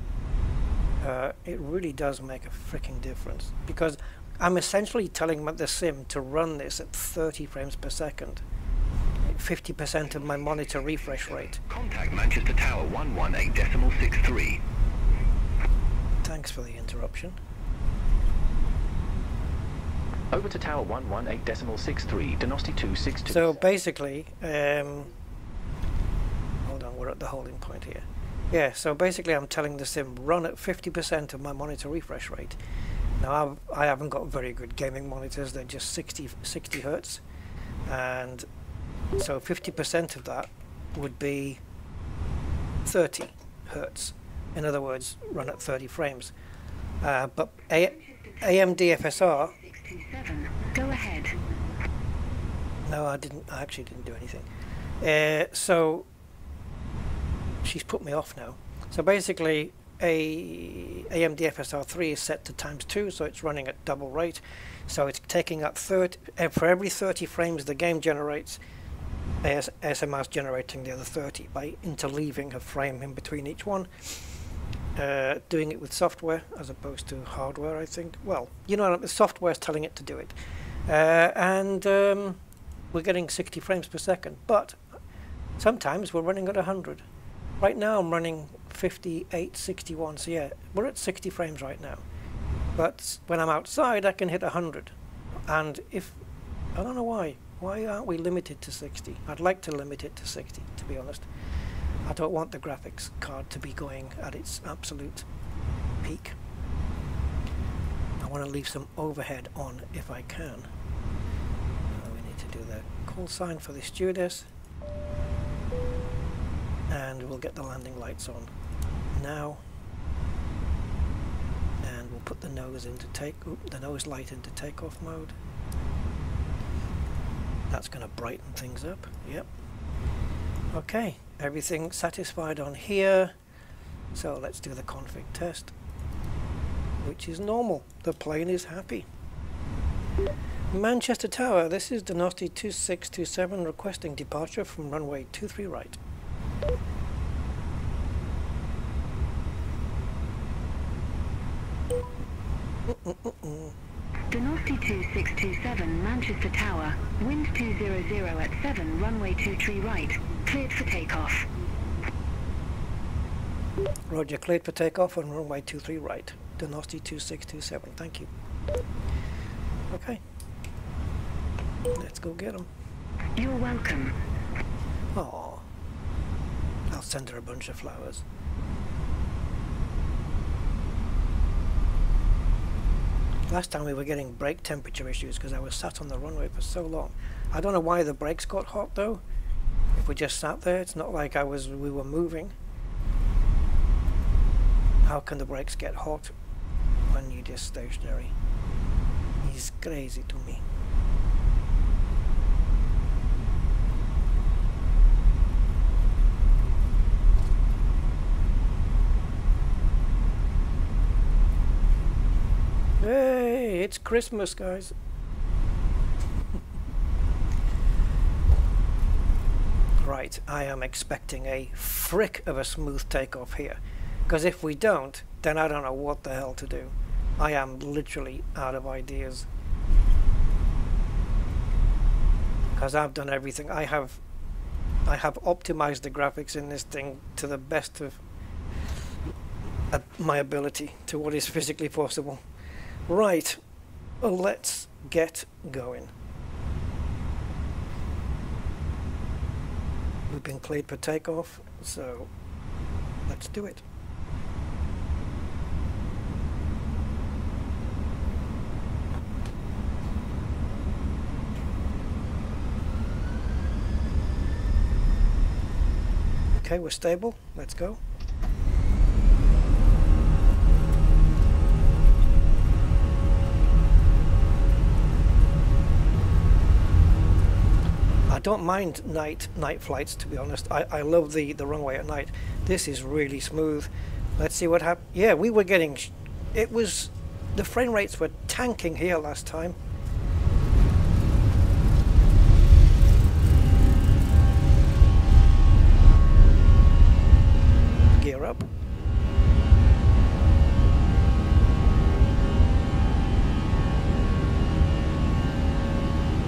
it really does make a freaking difference, because I'm essentially telling the sim to run this at 30 frames per second, 50% of my monitor refresh rate. Contact Manchester Tower 118.63. Thanks for the interruption. Over to Tower 118.63, Dynasty 262. So basically, hold on, we're at the holding point here. Yeah, so basically I'm telling the sim run at 50% of my monitor refresh rate. Now I haven't got very good gaming monitors, they're just 60 hertz, and so 50% of that would be 30 hertz. In other words, run at 30 frames. But AMD FSR. 627. Go ahead. No, I actually didn't do anything. So she's put me off now. So basically, AMD FSR 3 is set to ×2, so it's running at double rate. So it's taking up 30 for every 30 frames the game generates. ASMR's generating the other 30 by interleaving a frame in between each one. Doing it with software as opposed to hardware, I think. Well, you know, the software's telling it to do it. And we're getting 60 frames per second, but sometimes we're running at 100. Right now I'm running 58, 61, so yeah, we're at 60 frames right now. But when I'm outside I can hit 100. And if, I don't know why aren't we limited to 60? I'd like to limit it to 60, to be honest. I don't want the graphics card to be going at its absolute peak. I want to leave some overhead on if I can. We need to do the call sign for the stewardess. And we'll get the landing lights on now. And we'll put the nose into the nose light into takeoff mode. That's going to brighten things up. Yep. Okay, everything satisfied on here. So let's do the config test, which is normal. The plane is happy. Manchester Tower, this is Dynasty 2627 requesting departure from runway 23 right. Dynasty 2627, Manchester Tower, wind 200 at 7, runway 23 right, cleared for takeoff. Roger, cleared for takeoff on runway 23 right, Dynasty 2627, thank you. Okay, let's go get them. You're welcome. Oh, I'll send her a bunch of flowers. Last time we were getting brake temperature issues because I was sat on the runway for so long. I don't know why the brakes got hot though. If we just sat there, it's not like we were moving. How can the brakes get hot when you're just stationary? It's crazy to me. It's Christmas, guys. Right, I am expecting a frick of a smooth takeoff here. Because if we don't, then I don't know what the hell to do. I am literally out of ideas. Because I've done everything. I have optimized the graphics in this thing to the best of my ability, to what is physically possible. Right, let's get going. We've been cleared for takeoff, so let's do it. Okay, we're stable. Let's go. I don't mind night flights, to be honest. I love the runway at night. This is really smooth. Let's see what happens. Yeah, we were getting... the frame rates were tanking here last time. Gear up.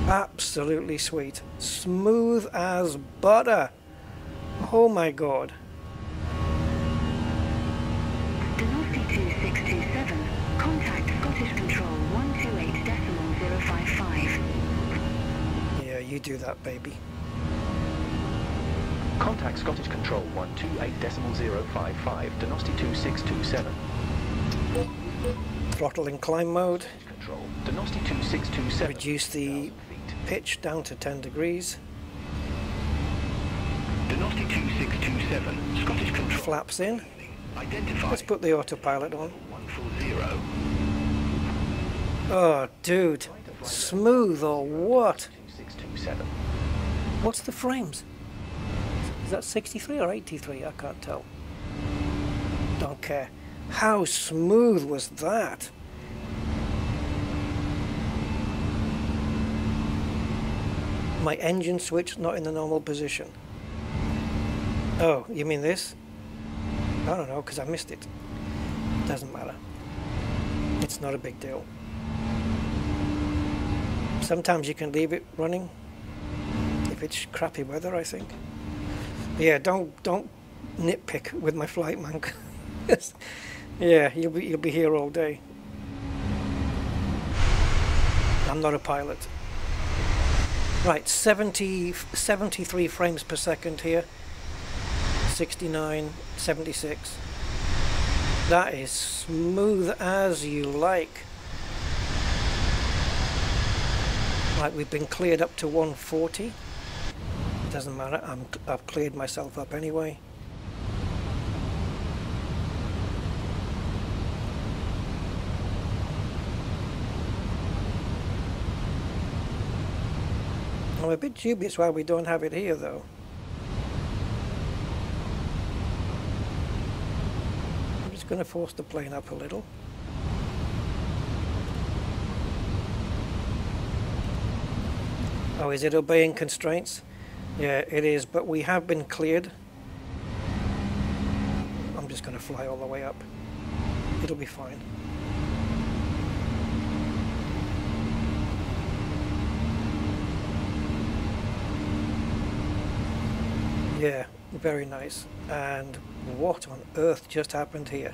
Absolutely sweet. Smooth as butter. Oh my god. Velocity 2627. Contact Scottish Control 128.055. Yeah, you do that, baby. Contact Scottish Control 128.055, Donosti 2627. Throttle in climb mode. Control, Donosti 2627. Reduce the pitch down to 10 degrees. Donosti 2627, Scottish Control. Flaps in. Identify. Let's put the autopilot on. 140. Oh, dude. Smooth or what? 2627. What's the frames? Is that 63 or 83? I can't tell. Don't care. How smooth was that? My engine switch not in the normal position. Oh, you mean this? I don't know, because I missed it. Doesn't matter. It's not a big deal. Sometimes you can leave it running if it's crappy weather, I think. Yeah, don't nitpick with my flight, man. Yeah, you'll be here all day. I'm not a pilot. Right, 73 frames per second here. 69, 76. That is smooth as you like. Right, we've been cleared up to 140. Doesn't matter, I've cleared myself up anyway. I'm a bit dubious why we don't have it here though. I'm just going to force the plane up a little. Oh, is it obeying constraints? Yeah, it is, but we have been cleared. I'm just going to fly all the way up. It'll be fine. Yeah, very nice. And what on earth just happened here?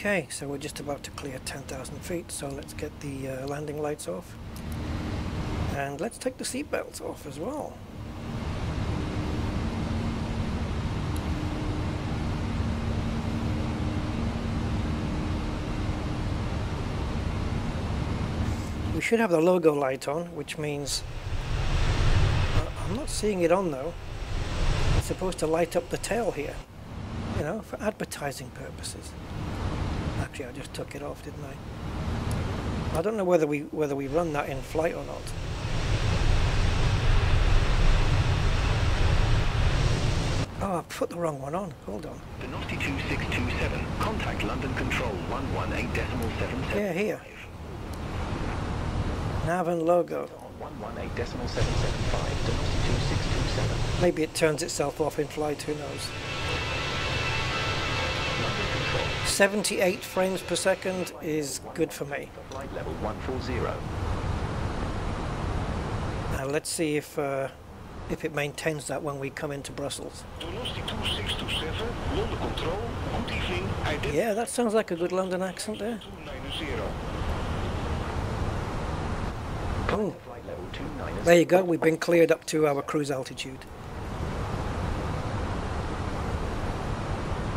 Okay, so we're just about to clear 10,000 feet, so let's get the landing lights off. And let's take the seat belts off as well. We should have the logo light on, which means I'm not seeing it on though. It's supposed to light up the tail here, you know, for advertising purposes. Actually, I just took it off, didn't I? I don't know whether we run that in flight or not. Oh, I put the wrong one on. Hold on. Velocity 2627. Contact London Control 118.775. Yeah, here. Nav and logo. 118.775, Velocity 2627. Maybe it turns itself off in flight, who knows. 78 frames per second is good for me. Flight level 140. Now let's see if it maintains that when we come into Brussels. Velocity 2627, London Control, good evening. Yeah, that sounds like a good London accent there. 290. Oh, Flight level 290. there you go, we've been cleared up to our cruise altitude.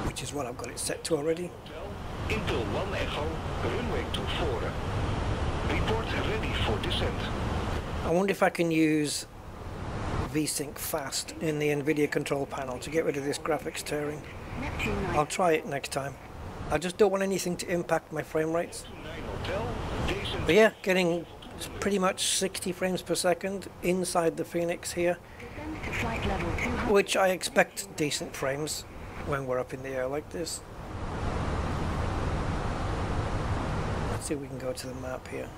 Which is what I've got it set to already. Intel 1 Echo, runway 24. Report ready for descent. I wonder if I can use VSync fast in the Nvidia control panel to get rid of this graphics tearing. Neptune 9. I'll try it next time. I just don't want anything to impact my frame rates. 9 Hotel, descent. But yeah, getting pretty much 60 frames per second inside the Fenix here, Descend to flight level 200. which I expect decent frames when we're up in the air like this. Let's see if we can go to the map here.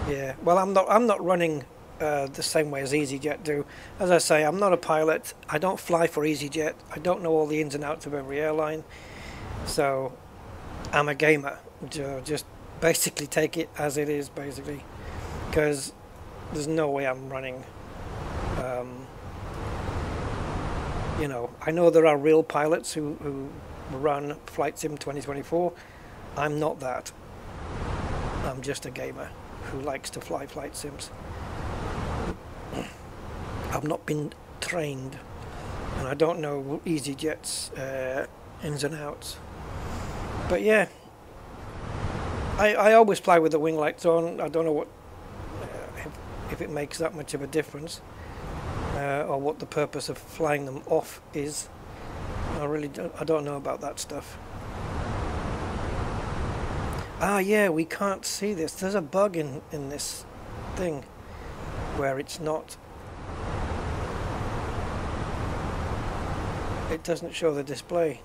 Yeah, well, I'm not running the same way as EasyJet do. As I say, I'm not a pilot. I don't fly for EasyJet. I don't know all the ins and outs of every airline. So I'm a gamer. Just basically take it as it is, basically, because there's no way I'm running. You know, I know there are real pilots who run Flight Sim 2024. I'm not that. I'm just a gamer who likes to fly flight sims. I've not been trained, and I don't know EasyJet's ins and outs. But yeah, I always fly with the wing lights on. I don't know what if it makes that much of a difference, or what the purpose of flying them off is. I don't know about that stuff. Ah, yeah, we can't see this. There's a bug in this thing where it's not. It doesn't show the display.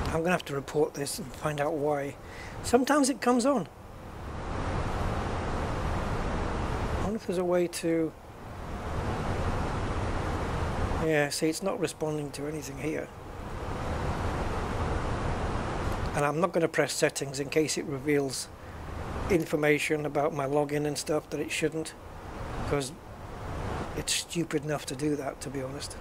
I'm gonna have to report this and find out why. Sometimes it comes on. I wonder if there's a way to. Yeah, see, it's not responding to anything here. And I'm not going to press settings in case it reveals information about my login and stuff that it shouldn't, because it's stupid enough to do that, to be honest.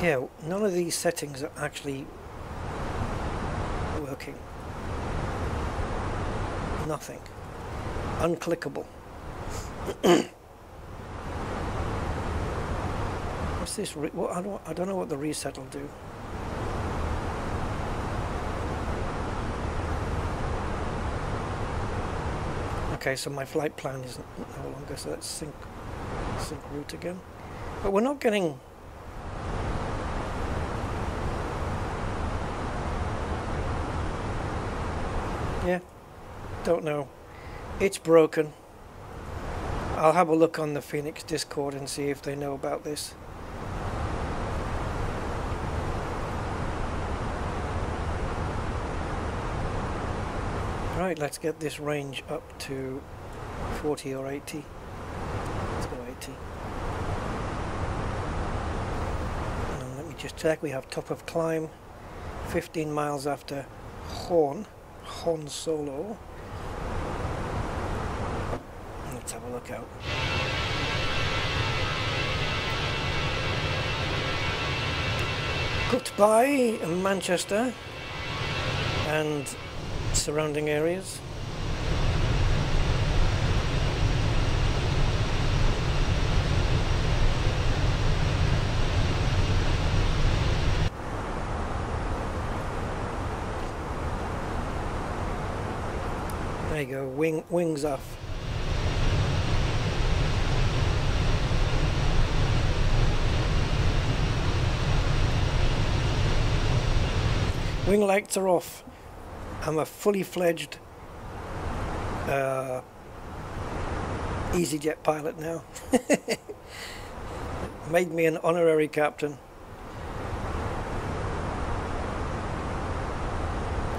Yeah, none of these settings are actually working. Nothing. Unclickable. What's this? I don't know what the reset will do. Okay, so my flight plan is no longer, so let's sync route again. But we're not getting. Yeah. Don't know. It's broken. I'll have a look on the Fenix Discord and see if they know about this. Right, let's get this range up to 40 or 80. Let's go 80. And let me just check. We have top of climb, 15 miles after Horn Solo. Let's have a look out. Goodbye, Manchester and surrounding areas. There you go, wings off. Wing lights are off. I'm a fully fledged EasyJet pilot now. Made me an honorary captain.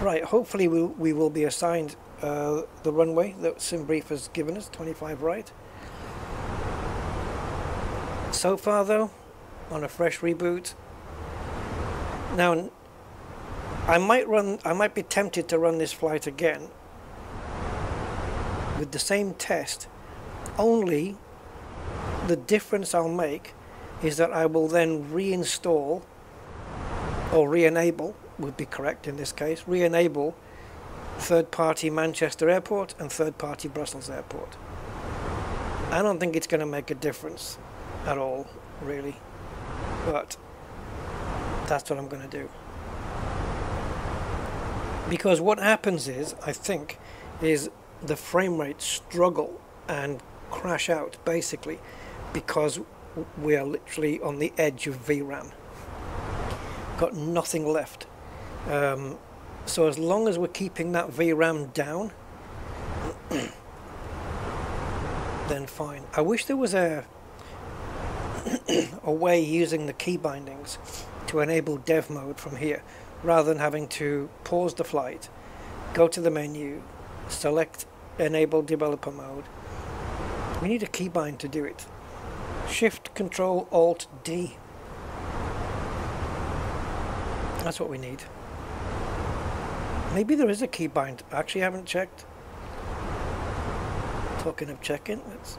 Right, hopefully we will be assigned the runway that SimBrief has given us, 25 right. So far though, on a fresh reboot. Now I might be tempted to run this flight again with the same test, only the difference I'll make is that I will then reinstall, or re-enable would be correct in this case, re-enable third-party Manchester Airport and third-party Brussels Airport. I don't think it's going to make a difference at all, really, but that's what I'm going to do. Because what happens is, I think, is the frame rate struggle and crash out, basically, because we are literally on the edge of VRAM. Got nothing left. So as long as we're keeping that VRAM down, then fine. I wish there was a way using the key bindings to enable dev mode from here, rather than having to pause the flight, go to the menu, select enable developer mode. We need a keybind to do it. Shift Control Alt D. That's what we need. Maybe there is a keybind. I actually haven't checked. Talking of checking, let's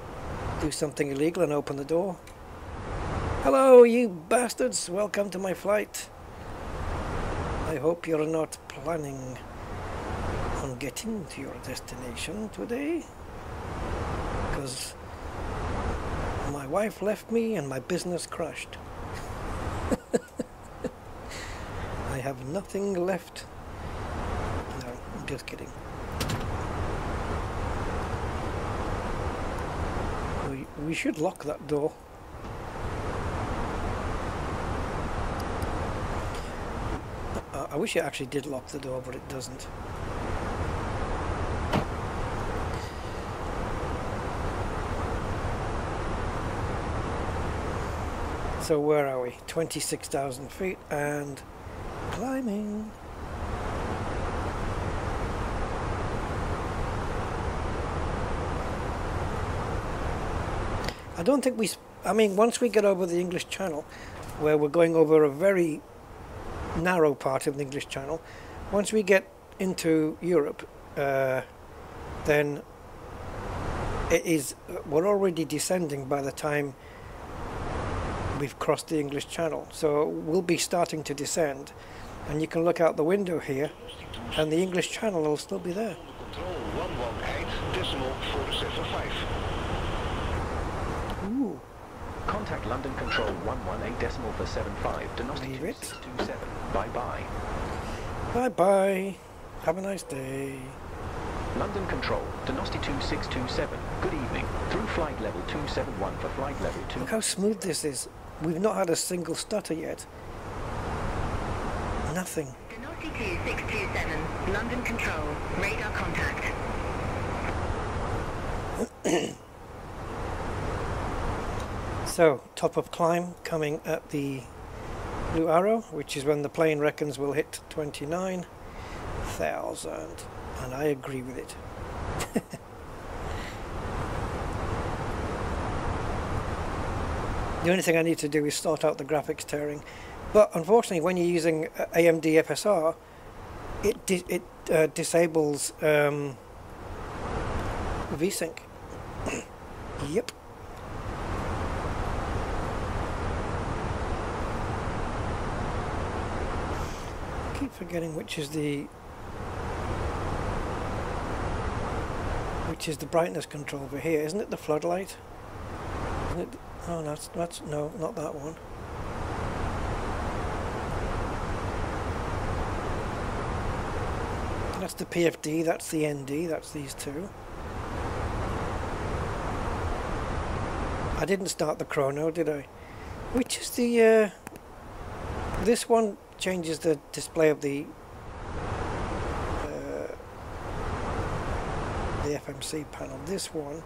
do something illegal and open the door. Hello, you bastards! Welcome to my flight. I hope you're not planning on getting to your destination today, because my wife left me and my business crashed. I have nothing left. No, I'm just kidding. We should lock that door. I wish it actually did lock the door, but it doesn't. So where are we? 26,000 feet and climbing. I don't think I mean, once we get over the English Channel, where we're going over a very narrow part of the English Channel, once we get into Europe, then we're already descending by the time we've crossed the English Channel. So we'll be starting to descend, and you can look out the window here, and the English Channel will still be there. Control 118.475. Ooh. Contact London Control 118.475, Diagnostic 2627. Bye-bye. Bye-bye. Have a nice day. London Control, Diagnostic 2627. Good evening. Through flight level 271 for flight level 2. Look how smooth this is. We've not had a single stutter yet. Nothing. Diagnostic 2627, London Control, radar contact. So, top of climb coming at the blue arrow, which is when the plane reckons we'll hit 29,000. And I agree with it. The only thing I need to do is sort out the graphics tearing, But unfortunately, when you're using AMD FSR, it disables VSync. Yep. I keep forgetting which is the brightness control over here. Isn't it the floodlight? Isn't it? Oh, that's no, not that one. That's the PFD, that's the ND, that's these two. I didn't start the chrono, did I? Which is the... this one changes the display of the FMC panel. This one...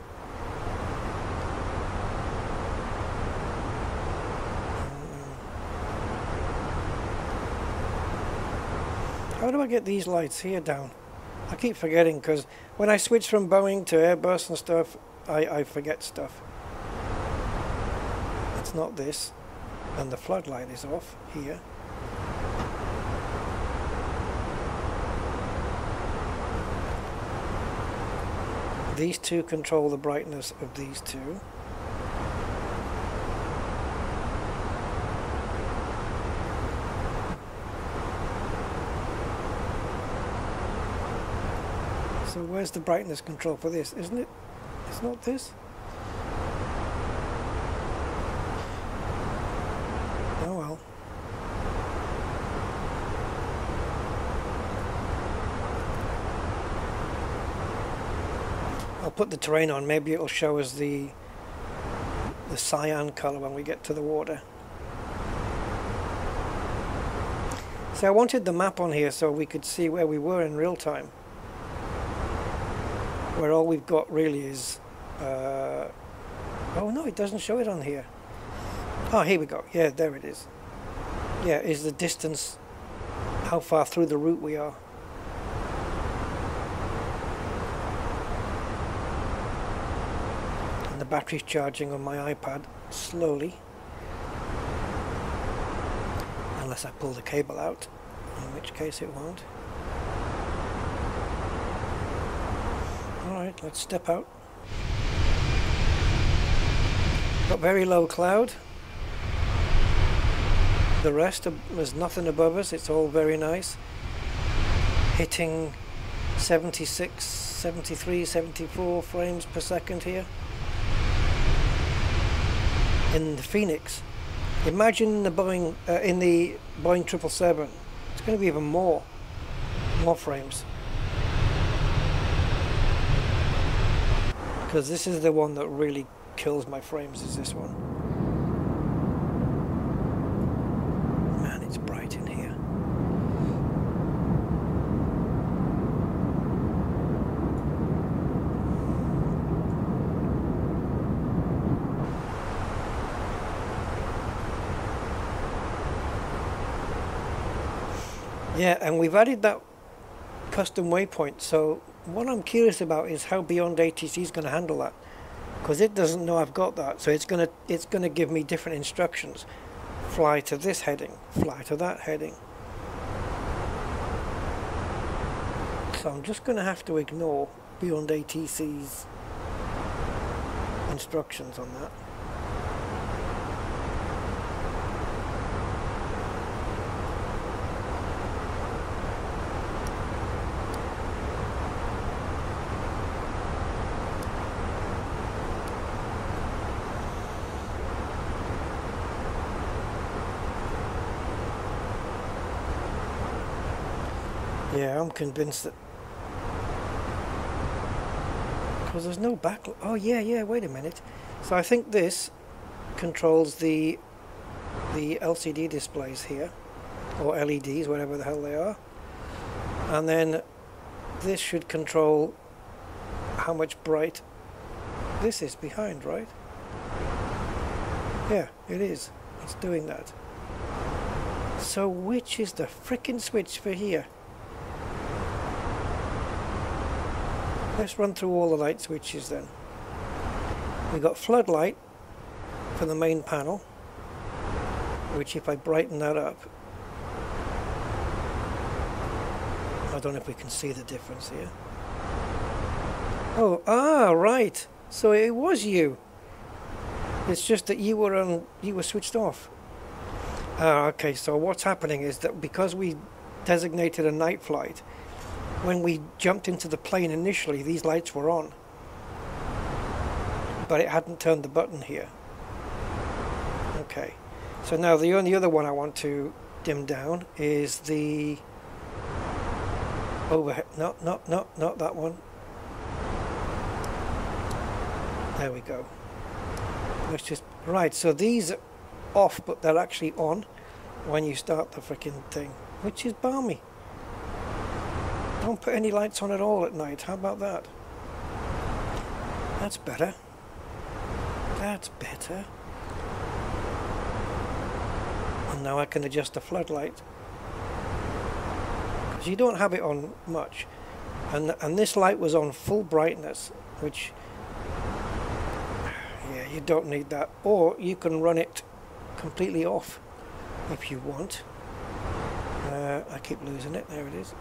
how do I get these lights here down? I keep forgetting because when I switch from Boeing to Airbus and stuff, I forget stuff. It's not this. And the floodlight is off here. These two control the brightness of these two. So where's the brightness control for this? Isn't it? It's not this? Oh well. I'll put the terrain on. Maybe it'll show us the cyan color when we get to the water. So I wanted the map on here so we could see where we were in real time. Where all we've got really is... oh no, it doesn't show it on here. Oh, here we go. Yeah, there it is. Yeah, is the distance, how far through the route we are. And the battery's charging on my iPad slowly. Unless I pull the cable out, in which case it won't. Alright, let's step out. Got very low cloud. The rest, there's nothing above us, it's all very nice. Hitting 76, 73, 74 frames per second here. In the Fenix. Imagine the Boeing, in the Boeing 777, it's going to be even more frames. Because this is the one that really kills my frames, is this one. Man, it's bright in here. Yeah, and we've added that custom waypoint, so what I'm curious about is how Beyond ATC is going to handle that, because it doesn't know I've got that, so it's going to give me different instructions. Fly to this heading, fly to that heading. So I'm just going to have to ignore Beyond ATC's instructions on that. Yeah, I'm convinced that... because there's no backlight. Oh yeah, wait a minute. So I think this controls the LCD displays here, or LEDs, whatever the hell they are. And then this should control how much bright this is behind, right? Yeah, it is. It's doing that. So which is the frickin' switch for here? Let's run through all the light switches then. We've got floodlight for the main panel. which if I brighten that up, I don't know if we can see the difference here. Oh, right. So it was you. It's just that you were switched off. Okay, so what's happening is that because we designated a night flight, when we jumped into the plane initially, these lights were on. But it hadn't turned the button here. Okay. So now the only other one I want to dim down is the overhead. No, not that one. There we go. Let's just, right, so these are off, but they're actually on when you start the freaking thing, which is balmy. Don't put any lights on at all at night. How about that? That's better. That's better. And now I can adjust the floodlight, because you don't have it on much, and this light was on full brightness, which, yeah, you don't need that. Or you can run it completely off if you want. I keep losing it. There it is.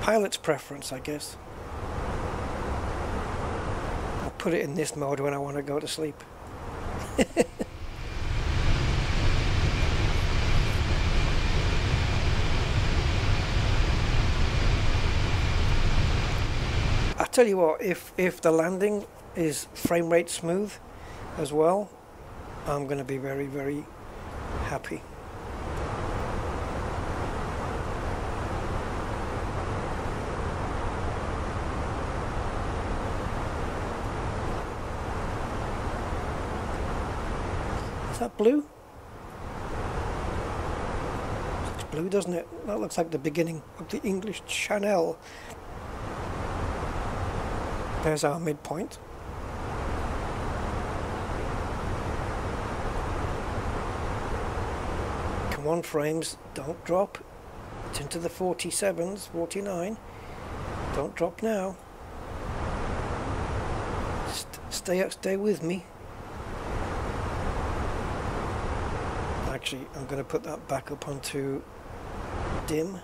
Pilot's preference, I guess. I'll put it in this mode when I want to go to sleep. I tell you what, if the landing is frame rate smooth as well, I'm going to be very, very happy. Is that blue? Looks blue, doesn't it? That looks like the beginning of the English Channel. There's our midpoint. Come on, frames, don't drop. It's into the 47s, 49. Don't drop now. Stay with me. Actually, I'm going to put that back up onto dim.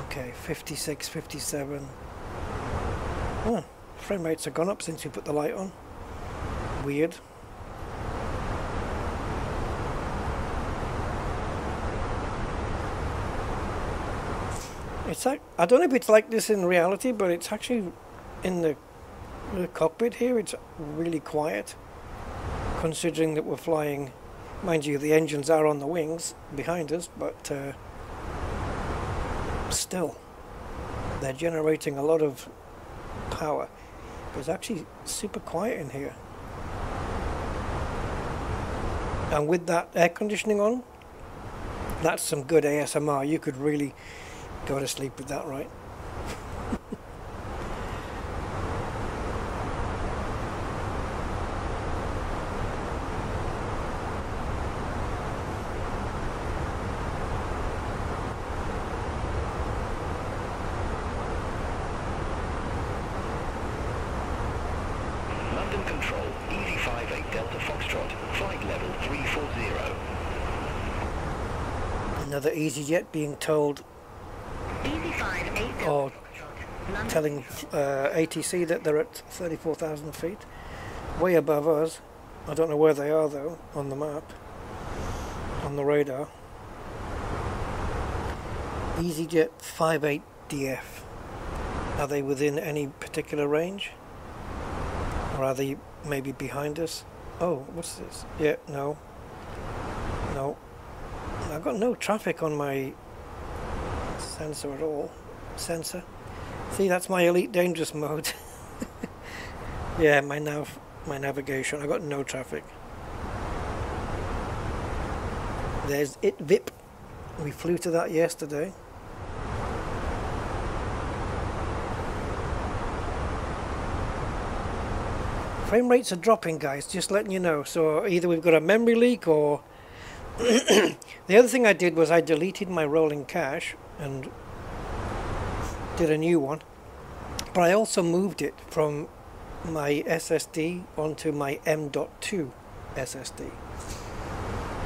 Okay, 56, 57. Oh, frame rates have gone up since we put the light on. Weird. It's like, I don't know if it's like this in reality, but it's actually in the cockpit here, it's really quiet, considering that we're flying. Mind you, the engines are on the wings behind us, but still, they're generating a lot of power. It's actually super quiet in here. And with that air conditioning on, that's some good ASMR. You could really go to sleep with that, right? London Control, Easy 58 Delta Foxtrot, flight level 340. Another EasyJet being told, or telling ATC that they're at 34,000 feet, way above us. I don't know where they are though on the map, on the radar. EasyJet 58DF. Are they within any particular range? Or are they maybe behind us? Oh, what's this? Yeah, no. No. I've got no traffic on my sensor at all. Sensor. See, that's my elite dangerous mode. Yeah, my navigation. I got no traffic. There's it VIP. We flew to that yesterday. Frame rates are dropping, guys, just letting you know. So either we've got a memory leak or The other thing I did was I deleted my rolling cache and did a new one, but I also moved it from my SSD onto my M.2 SSD.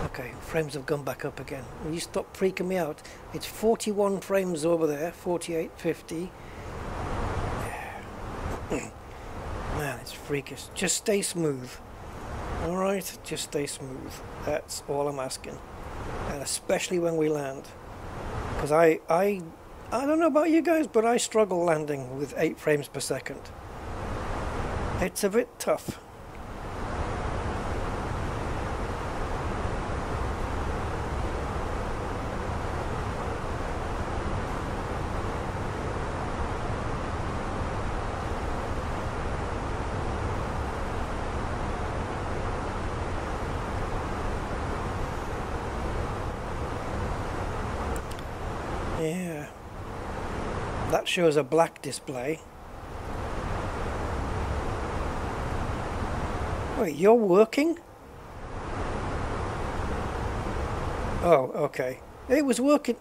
Okay, frames have gone back up again. Will you stop freaking me out? It's 41 frames over there, 48, 50. Man, it's freakish. Just stay smooth. Alright, just stay smooth. That's all I'm asking. And especially when we land. Because I don't know about you guys, but I struggle landing with 8 frames per second. It's a bit tough. Yeah, that shows a black display. Wait, you're working? Oh, okay. It was working.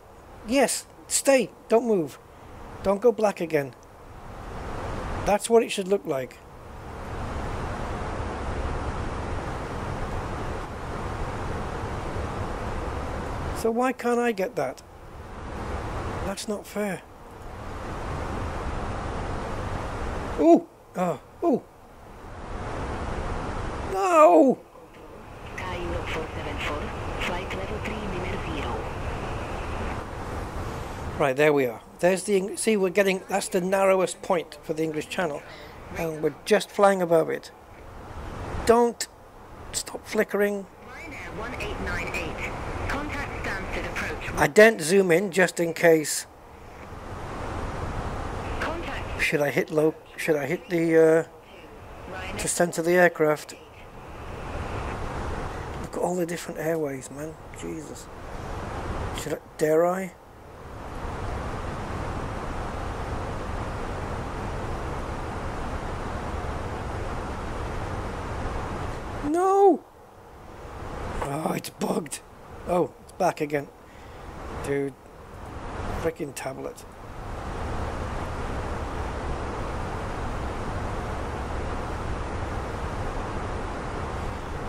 Yes, stay, don't move. Don't go black again. That's what it should look like. So why can't I get that? That's not fair. Ooh! Oh! Ooh! No! Sky Europe 474, flight level 3 number 0. Right, there we are. There's the... See, we're getting... That's the narrowest point for the English Channel. And we're just flying above it. Don't stop flickering. Ryanair 1898. Contact Stansted approach. I didn't zoom in just in case. Contact. Should I hit low? Should I hit the to center the aircraft? Look at all the different airways, man. Jesus. Should I? Dare I? No. Oh, it's bugged. Oh, it's back again. Dude. Freaking tablet.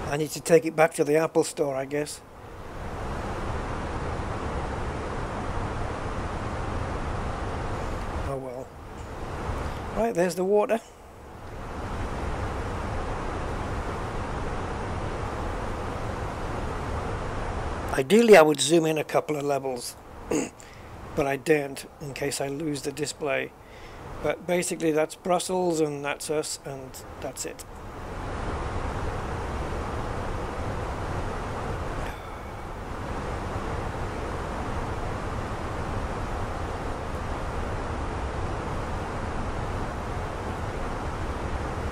I need to take it back to the Apple store, I guess. Oh well. Right, there's the water. Ideally I would zoom in a couple of levels, but I daren't in case I lose the display. But basically that's Brussels and that's us and that's it.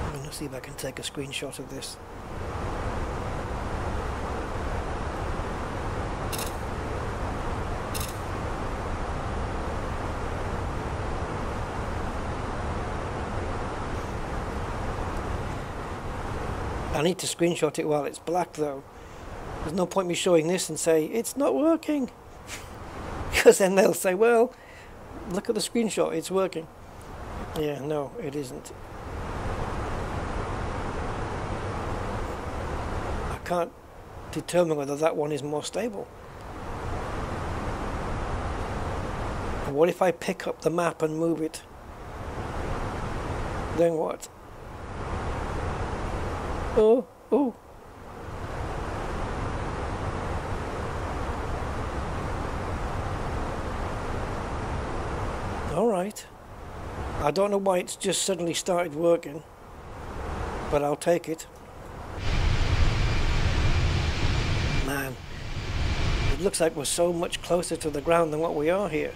I'm going to see if I can take a screenshot of this. I need to screenshot it while it's black though. There's no point me showing this and say, it's not working. Because then they'll say, well, look at the screenshot, it's working. Yeah, no, it isn't. I can't determine whether that one is more stable. And what if I pick up the map and move it? Then what? Oh, oh. All right. I don't know why it's just suddenly started working, but I'll take it. Man, it looks like we're so much closer to the ground than what we are here.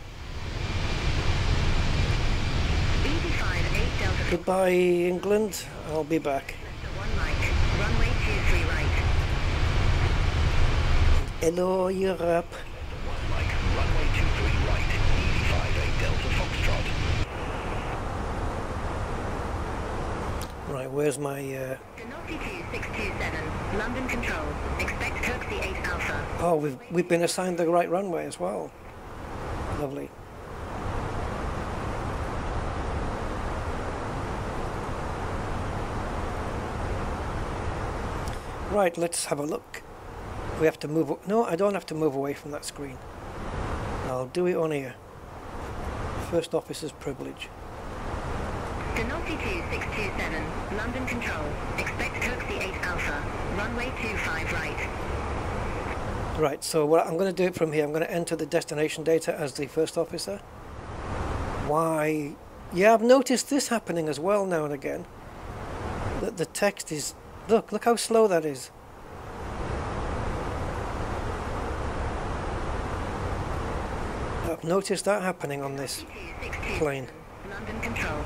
Goodbye, England. I'll be back. Runway 23 right. Hello, Europe. Mike, runway 23 right, EV58 Delta Foxtrot. Right, where's my... Denoti 2627, London Control. Expect Kirksey 8 Alpha. Oh, we've been assigned the right runway as well. Lovely. Right, let's have a look. We have to move. No, I don't have to move away from that screen. I'll do it on here. First officer's privilege. Denoti 2627, London Control. Expect Coxie 8 Alpha, runway 25 right. Right, so what I'm going to do it from here. I'm going to enter the destination data as the first officer. Why? Yeah, I've noticed this happening as well now and again. That the text is... Look how slow that is. I've noticed that happening on this plane. London Control.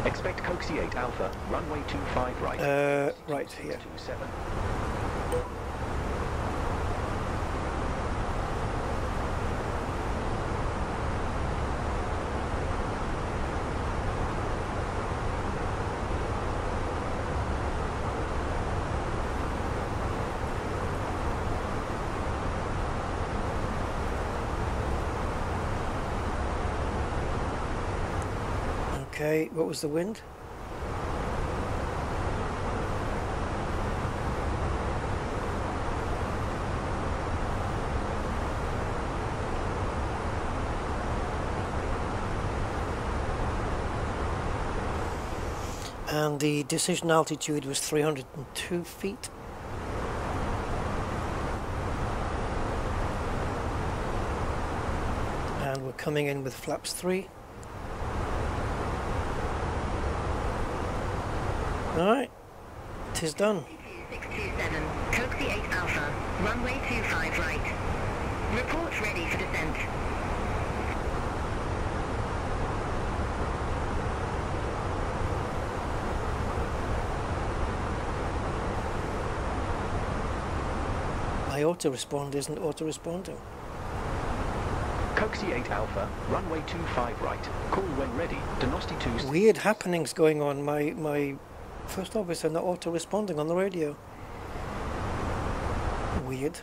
Expect Coxie 8 Alpha, runway 25 right. Right here. 27. Okay, what was the wind? And the decision altitude was 302 feet. And we're coming in with flaps 3. Alright, 'tis done. 627, Coxie 8 Alpha, runway 25 right. Report ready for descent. My auto-respond isn't auto-responding. Coxie 8 Alpha, runway 25 right. Call when ready. Denosti 2... Weird happenings going on. My first officer not auto-responding on the radio. Weird.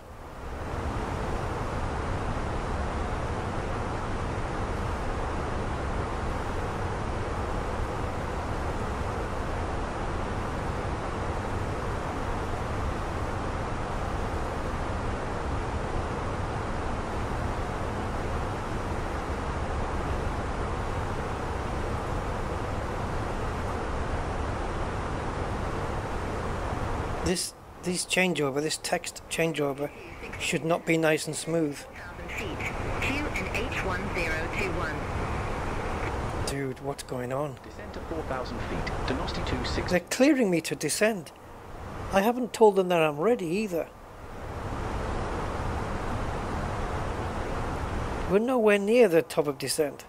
This changeover, this text changeover, should not be nice and smooth. 1,000 feet, Q and H1021. Dude, what's going on? Descend to 4,000 feet. Denosti 26... They're clearing me to descend. I haven't told them that I'm ready either. We're nowhere near the top of descent.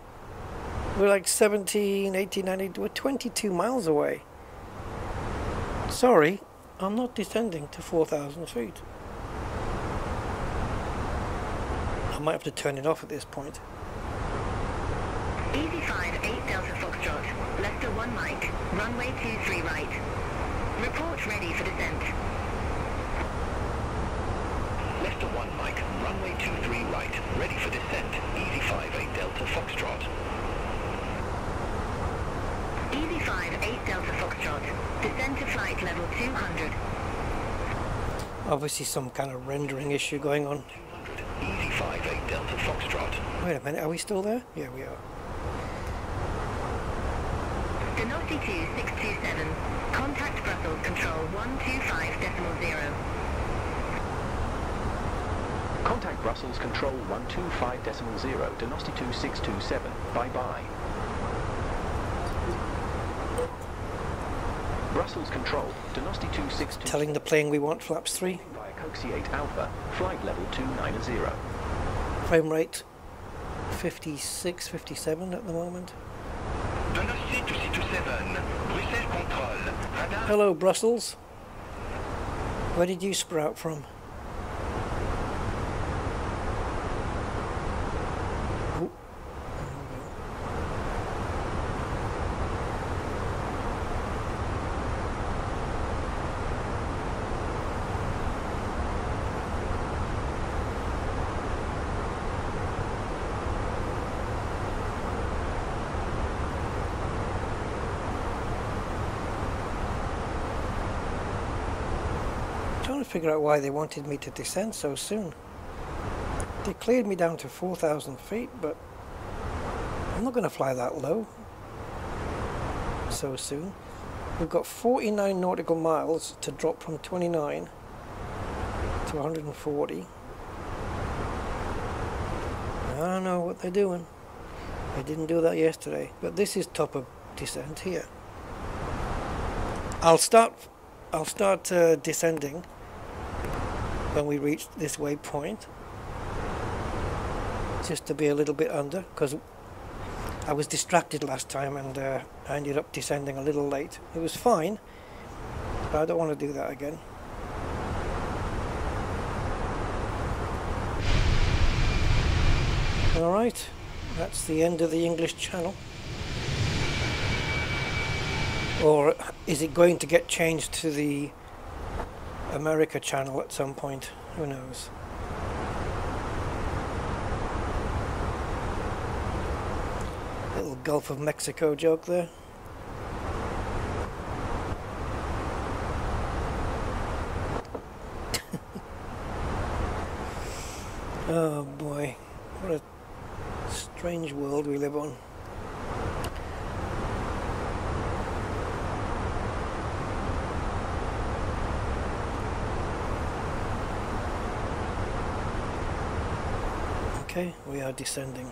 We're like 17, 18, 19, we're 22 miles away. Sorry, I'm not descending to 4,000 feet. I might have to turn it off at this point. Easy 5, 8 Delta Foxtrot, Leicester 1 Mike, runway 23 right. Report ready for descent. Leicester 1 Mike, runway 23 right, ready for descent. Easy 5, 8 Delta Foxtrot. Easy 5, 8 Delta Foxtrot, descend to flight level 200. Obviously some kind of rendering issue going on. 200, Easy 5, 8 Delta Foxtrot. Wait a minute, are we still there? Yeah, we are. Denosti 2627, contact Brussels Control 125.0. Contact Brussels Control 125.0, Denosti 2627. Bye-bye. Brussels Control, Denosti 262. Telling the plane we want flaps 3. Via Coxie 8 Alpha, flight level 290. Frame rate 56, 57 at the moment. Denosti 2627, Bruxelles Control, radar... Hello, Brussels. Where did you sprout from? Ooh. trying to figure out why they wanted me to descend so soon. They cleared me down to 4,000 feet, but I'm not going to fly that low so soon. We've got 49 nautical miles to drop from 29 to 140. I don't know what they're doing. They didn't do that yesterday, but this is top of descent here. I'll start descending when we reach this waypoint, just to be a little bit under, because I was distracted last time and I ended up descending a little late. It was fine, but I don't want to do that again. Alright, that's the end of the English channel. Or is it going to get changed to the America channel at some point? Who knows? Little Gulf of Mexico joke there. Oh boy, what a strange world we live on. Okay, we are descending.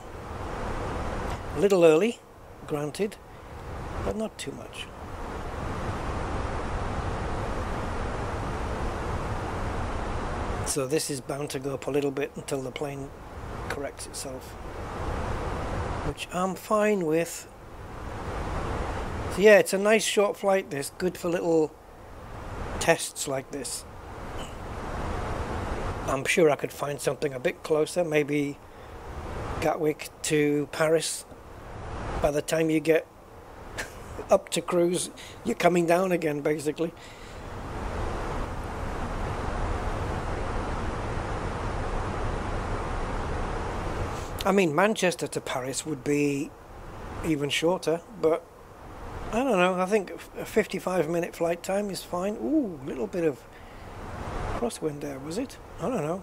A little early, granted, but not too much. So this is bound to go up a little bit until the plane corrects itself, which I'm fine with. So yeah, it's a nice short flight, this, good for little tests like this. I'm sure I could find something a bit closer, maybe Gatwick to Paris. By the time you get up to cruise, you're coming down again, basically. I mean, Manchester to Paris would be even shorter, but I don't know, I think a 55-minute flight time is fine. Ooh, a little bit of crosswind there, was it? I don't know.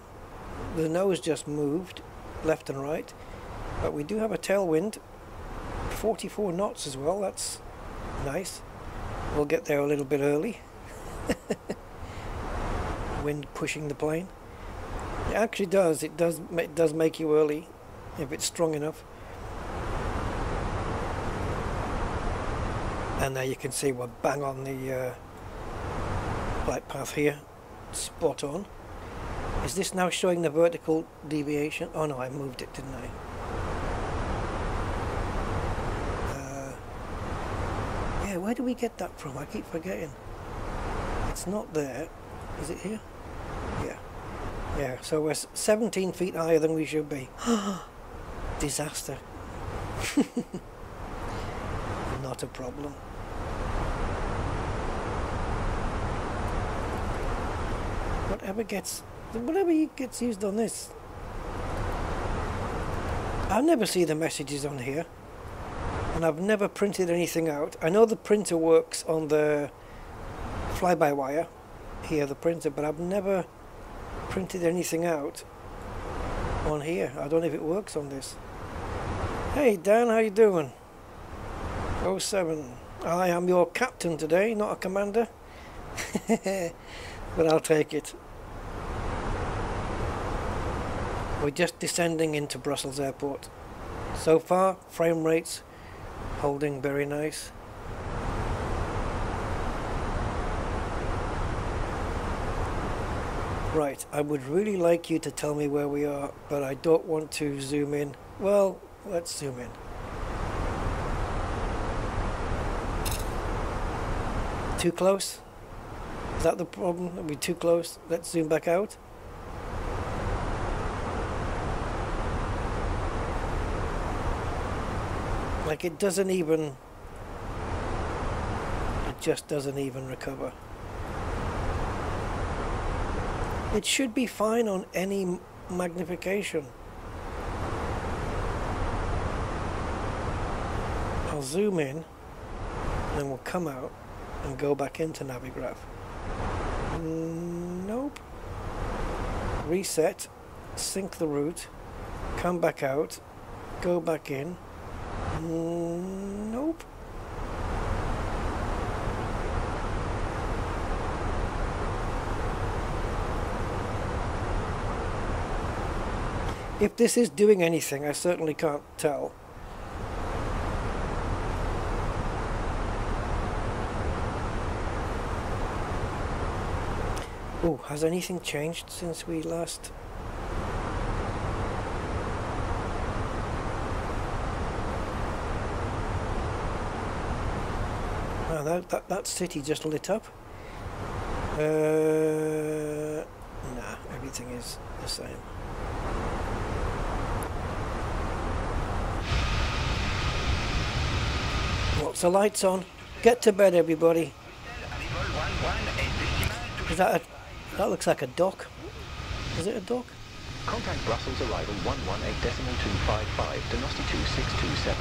The nose just moved left and right, but we do have a tailwind, 44 knots as well. That's nice. We'll get there a little bit early. Wind pushing the plane. It actually does. It does make you early if it's strong enough. And there you can see we're bang on the flight path here. Spot on. Is this now showing the vertical deviation? Oh no, I moved it, didn't I? Yeah, where do we get that from? I keep forgetting. It's not there. Is it here? Yeah. Yeah, so we're 17 feet higher than we should be. Disaster. Not a problem. Whatever gets used on this. I never see the messages on here, and I've never printed anything out. I know the printer works on the fly-by-wire here, the printer, but I've never printed anything out on here. I don't know if it works on this. Hey Dan, how you doing? 07. I am your captain today, not a commander. But I'll take it. We're just descending into Brussels Airport. So far, frame rates holding very nice. Right, I would really like you to tell me where we are, but I don't want to zoom in. Well, let's zoom in. Too close? Is that the problem? Are we too close? Let's zoom back out. Like it doesn't even... It just doesn't even recover. It should be fine on any magnification. I'll zoom in, and then we'll come out and go back into Navigraph. Nope. reset, sync the route, come back out, go back in. Nope. If this is doing anything, I certainly can't tell. Oh, has anything changed since we last... Oh, that city just lit up. Nah, everything is the same. Lots of lights on. Get to bed, everybody. Is that a... That looks like a dock. Is it a dock? Contact Brussels arrival 118.255 to Nosti 2627.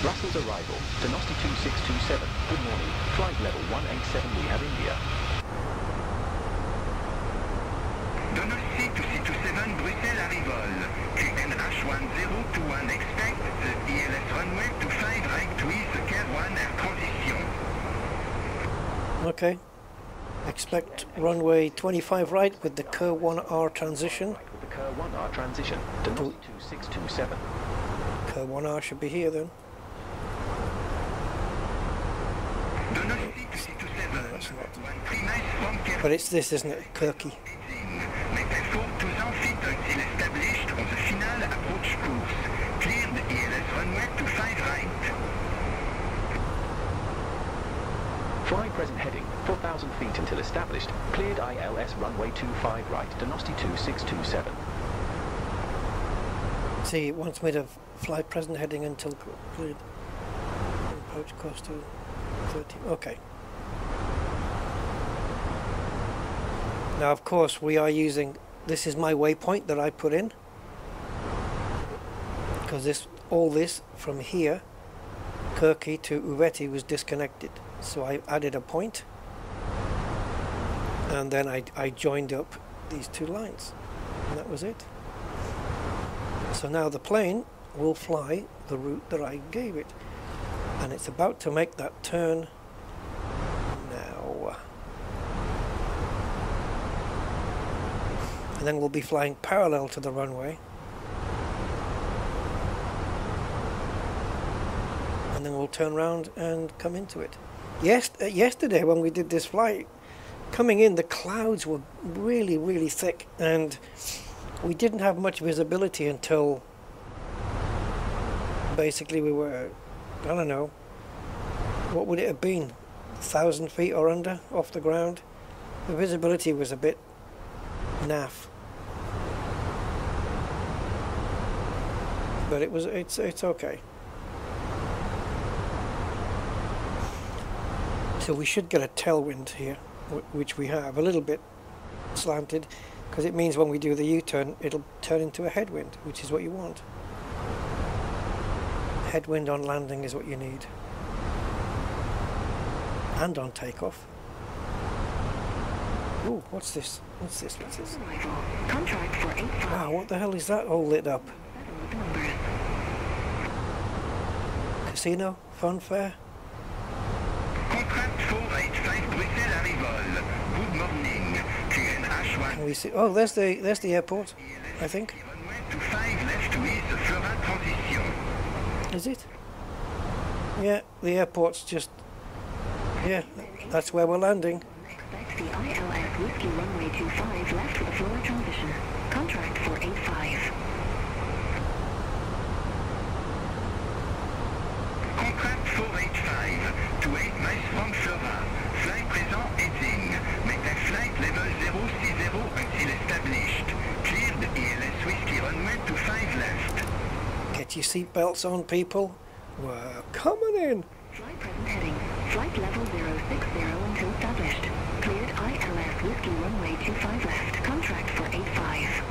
Brussels arrival to Nosti 2627. Good morning. Flight level 187, we have India. Nosti 2627, Bruxelles arrival. QNH1021 expect the ELS runway 25 right with K1 air transition. Okay. Expect runway 25 right with the K1R transition. With the K1R transition to Nosti 2627. K1R should be here then. But it's this, isn't it? Kirky. Fly present heading 4,000 feet until established. Cleared ILS runway 25 right to Nosti 2627. See, it wants me to fly present heading until cleared. Approach course to 30. Okay. Now, of course, we are using... This is my waypoint that I put in. Because all this from here, Kirky to Uveti, was disconnected. So I added a point, and then I joined up these two lines, and that was it. So now the plane will fly the route that I gave it, and it's about to make that turn now. And then we'll be flying parallel to the runway, and then we'll turn around and come into it. Yesterday when we did this flight, coming in, the clouds were really, really thick, and we didn't have much visibility until basically we were, I don't know, what would it have been, 1,000 feet or under off the ground. The visibility was a bit naff, but it's okay. So we should get a tailwind here, which we have, a little bit slanted, because it means when we do the U-turn, it'll turn into a headwind, which is what you want. Headwind on landing is what you need. And on takeoff. Ooh, what's this? What's this? What's this? Contract for 85. Wow, what the hell is that all lit up? Casino? Fun fair? Contract 485 Bruxelles arrival. Good morning. QNH1. Can we see? Oh, there's the airport, I think. Runway 25 left with Flora transition. Is it? Yeah, the airport's just... Yeah, that's where we're landing. Expect the ILS Whiskey runway 25 left with a Flora transition. Contract for 85. Contract 485 to 8 miles from Flora. Flight présent heading. Maintain flight level 060 until established. Cleared ELS Whiskey runway 25 left. Get your seatbelts on, people. We're coming in. Flight present heading. Flight level 060 until established. Cleared ILS Whiskey runway 25 left. Contract for 85.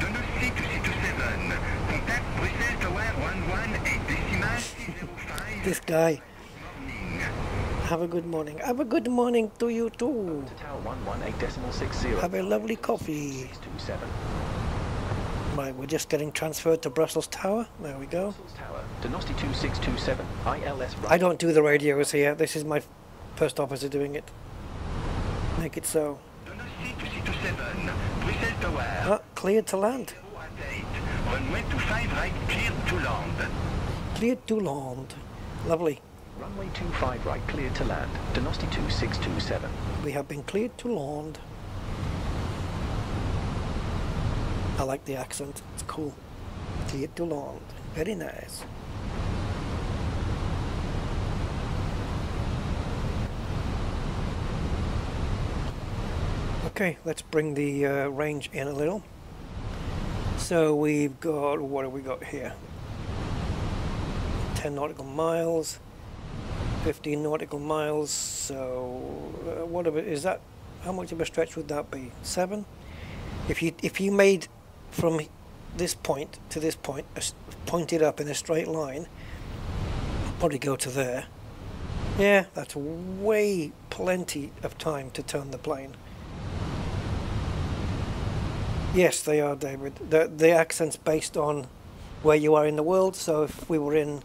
Nosti 2627. Contact Bruxelles Tower 118. This guy. Have a good morning. Have a good morning to you too. Tower 118.60. Have a lovely coffee. 627. Right, we're just getting transferred to Brussels Tower. There we go. Brussels Tower, Donosti 2627, ILS right. I don't do the radios here. This is my first officer doing it. Make it so. Donosti 2627, Brussels Tower. Ah, cleared to land. 018. Runway 25 right, cleared to land. Cleared to land. Lovely. Runway 25 right, cleared to land. Donosti 2627. We have been cleared to land. I like the accent. It's cool. Cleared to land. Very nice. Okay, let's bring the range in a little. So we've got, what have we got here? 10 nautical miles, 15 nautical miles. So what is that? How much of a stretch would that be? 7? If you made from this point to this point, pointed up in a straight line, I'll probably go to there. Yeah, that's way plenty of time to turn the plane. Yes, they are, David. The accent's based on where you are in the world. So if we were in,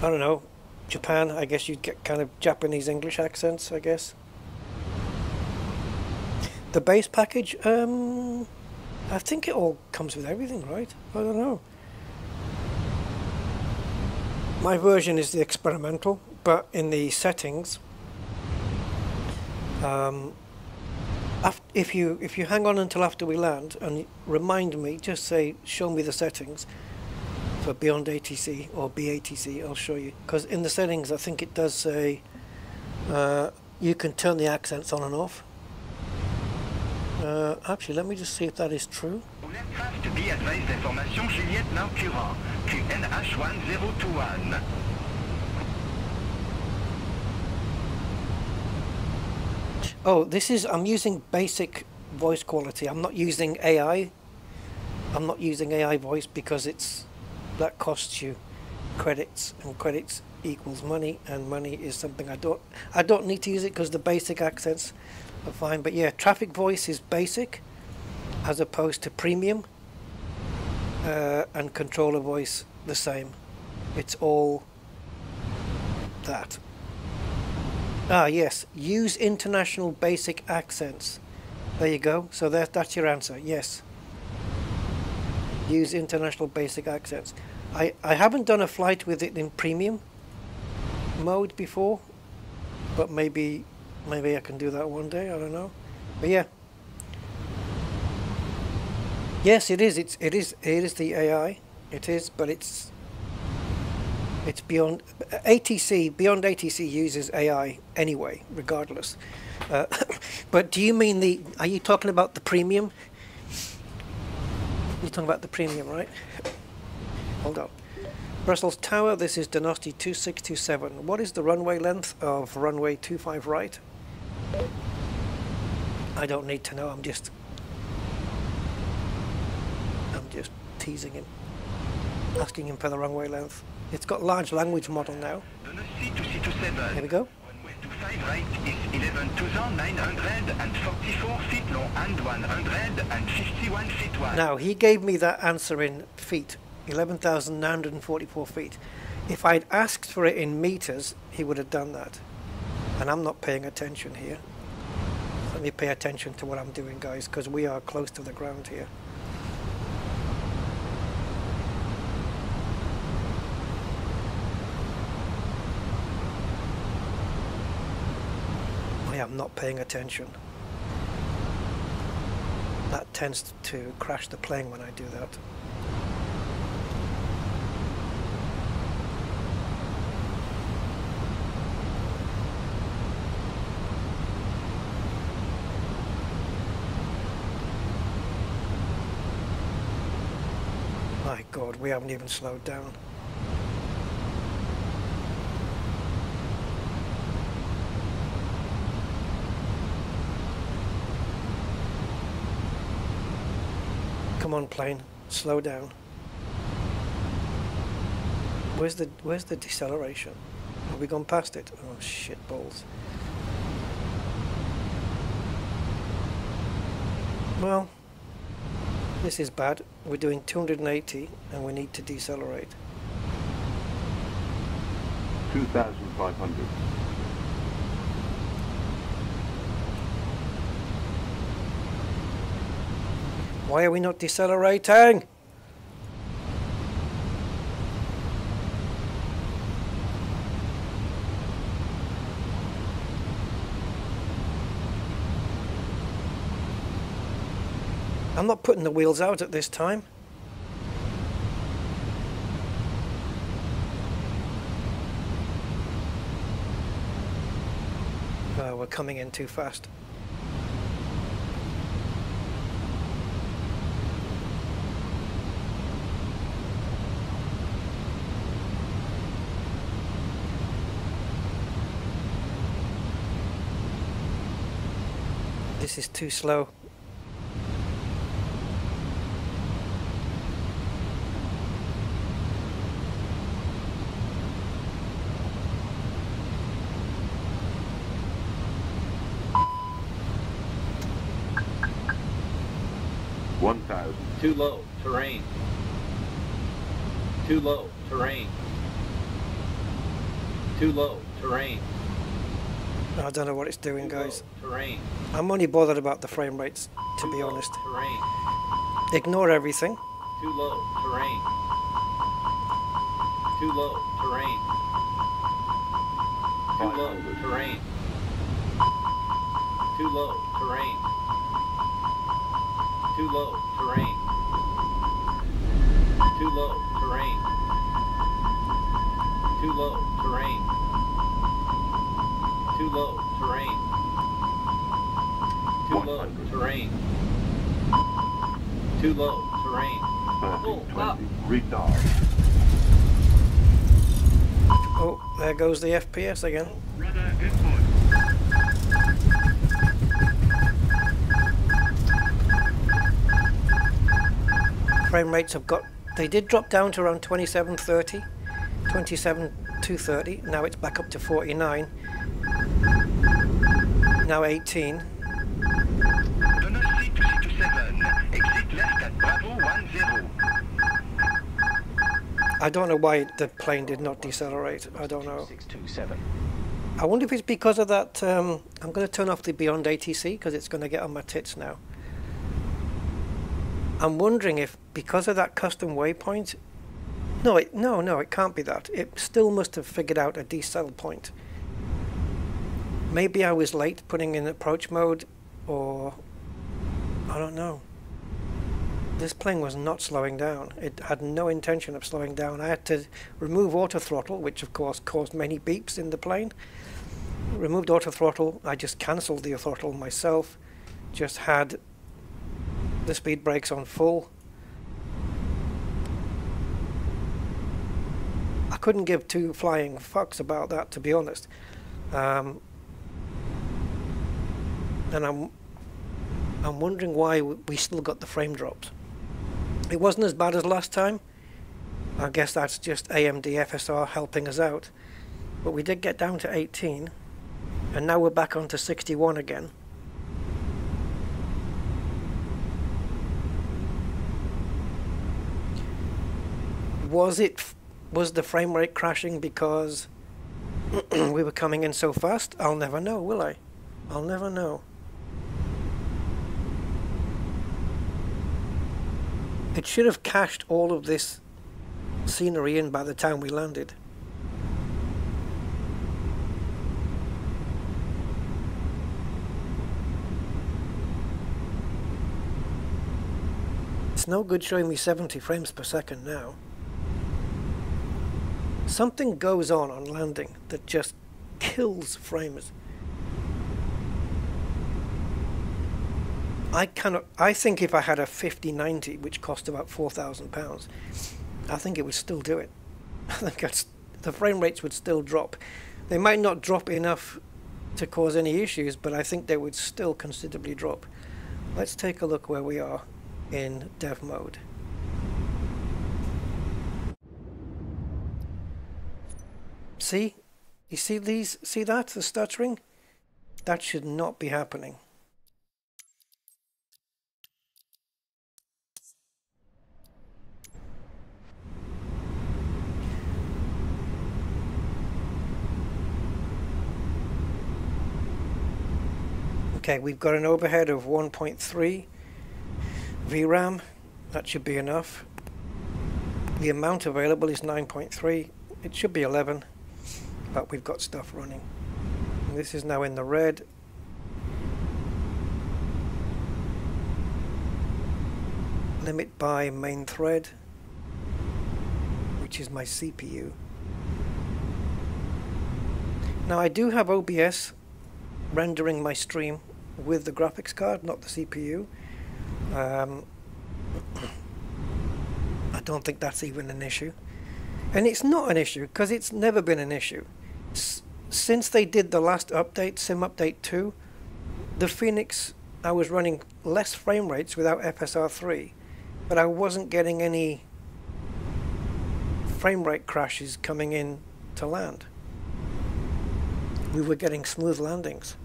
I don't know, Japan, I guess you'd get kind of Japanese English accents, I guess. The base package, I think it all comes with everything, right? I don't know. My version is the experimental, but in the settings, if you hang on until after we land and remind me, just say, show me the settings for Beyond ATC or BATC, I'll show you. Because in the settings, I think it does say you can turn the accents on and off. Actually, let me just see if that is true. Aircraft be advised information Juliette now current, QNH1021. Oh, this is, I'm using basic voice quality. I'm not using AI. I'm not using AI voice because that costs you credits, and credits equals money, and money is something I don't need to use it because the basic accents are fine. But yeah, traffic voice is basic as opposed to premium, and controller voice the same. It's all that. Ah yes, use international basic accents. There you go. So that's your answer. Yes. Use international basic accents. I haven't done a flight with it in premium mode before, but maybe I can do that one day. I don't know. But yeah. Yes, it is. It is the AI. It is, but it's beyond ATC. Beyond ATC uses AI anyway, regardless. But do you mean are you talking about the premium? You're talking about the premium, right? Hold on. Brussels Tower, this is Donosti 2627. What is the runway length of runway 25 right? I don't need to know, I'm just teasing him. Asking him for the runway length. It's got large language model now. Here we go. Runway 25 right is 11,944 feet long and 151 feet wide. Now, he gave me that answer in feet, 11,944 feet. If I'd asked for it in meters, he would have done that. And I'm not paying attention here. Let me pay attention to what I'm doing, guys, because we are close to the ground here. I am not paying attention. That tends to crash the plane when I do that. My God, we haven't even slowed down. Come on, plane, slow down. Where's the deceleration? Have we gone past it? Oh shit balls. Well, this is bad. We're doing 280 and we need to decelerate. 2,500. Why are we not decelerating? I'm not putting the wheels out at this time. Oh, we're coming in too fast. This is too slow. Too low, terrain. Too low, terrain. Too low, terrain. I don't know what it's doing, guys. Terrain. I'm only bothered about the frame rates, to be honest. Terrain. Ignore everything. Too low, terrain. Too low, terrain. Too low, terrain. Too low, terrain. Too low, terrain. Too low, terrain. Too low, terrain. Too low, terrain. Too low, terrain. Too low, terrain. Oh, wow. Retard. Oh, there goes the FPS again. Radar input. Frame rates have got, they did drop down to around 2730, 27,230. Now it's back up to 49. Now 18. Donosti 227. Exit left at Bravo 10. I don't know why the plane did not decelerate. I don't know. 627. I wonder if it's because of that. I'm going to turn off the Beyond ATC because it's going to get on my tits now. I'm wondering if because of that custom waypoint. No, it can't be that. It still must have figured out a decel point. Maybe I was late putting in approach mode, or I don't know. This plane was not slowing down. It had no intention of slowing down. I had to remove auto throttle, which of course caused many beeps in the plane. Removed auto throttle. I just cancelled the throttle myself. Just had the speed brakes on full. I couldn't give two flying fucks about that, to be honest. And I'm wondering why we still got the frame drops. It wasn't as bad as last time. I guess that's just AMD FSR helping us out. But we did get down to 18, and now we're back onto 61 again. Was the frame rate crashing because we were coming in so fast? I'll never know, will I? I'll never know. It should have cached all of this scenery in by the time we landed. It's no good showing me 70 frames per second now. Something goes on landing that just kills frames. I think if I had a 5090, which cost about £4,000, I think it would still do it. I think the frame rates would still drop. They might not drop enough to cause any issues, but I think they would still considerably drop. Let's take a look where we are in dev mode. See? You see these? See that? The stuttering? That should not be happening. Okay, we've got an overhead of 1.3 VRAM. That should be enough. The amount available is 9.3. It should be 11, but we've got stuff running. And this is now in the red. Limit by main thread, which is my CPU. Now I do have OBS rendering my stream with the graphics card, not the CPU. I don't think that's even an issue. And it's not an issue because it's never been an issue. Since they did the last update, Sim Update 2, the Fenix, I was running less frame rates without FSR3, but I wasn't getting any frame rate crashes coming in to land. We were getting smooth landings.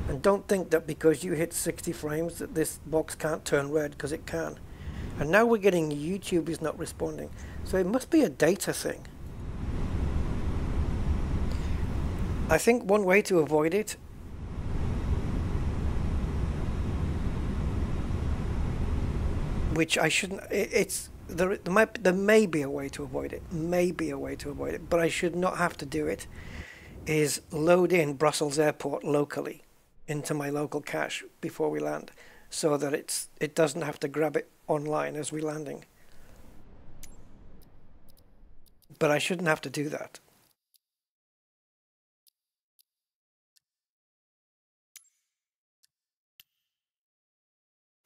And don't think that because you hit 60 frames that this box can't turn red, because it can. And now we're getting YouTube is not responding. So it must be a data thing. I think one way to avoid it which I shouldn't, there may be a way to avoid it, but I should not have to do it, is load in Brussels Airport locally into my local cache before we land, so that it doesn't have to grab it online as we're landing. But I shouldn't have to do that.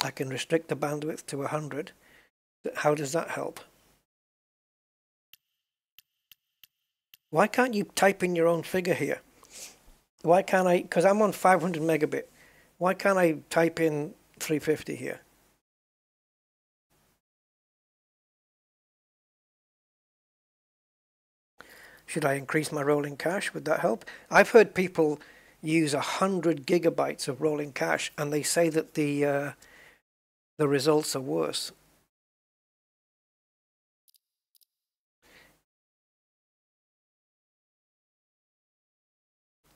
I can restrict the bandwidth to 100. How does that help? Why can't you type in your own figure here? Why can't I, because I'm on 500 megabit, why can't I type in 350 here? Should I increase my rolling cache? Would that help? I've heard people use 100 gigabytes of rolling cache and they say that the results are worse.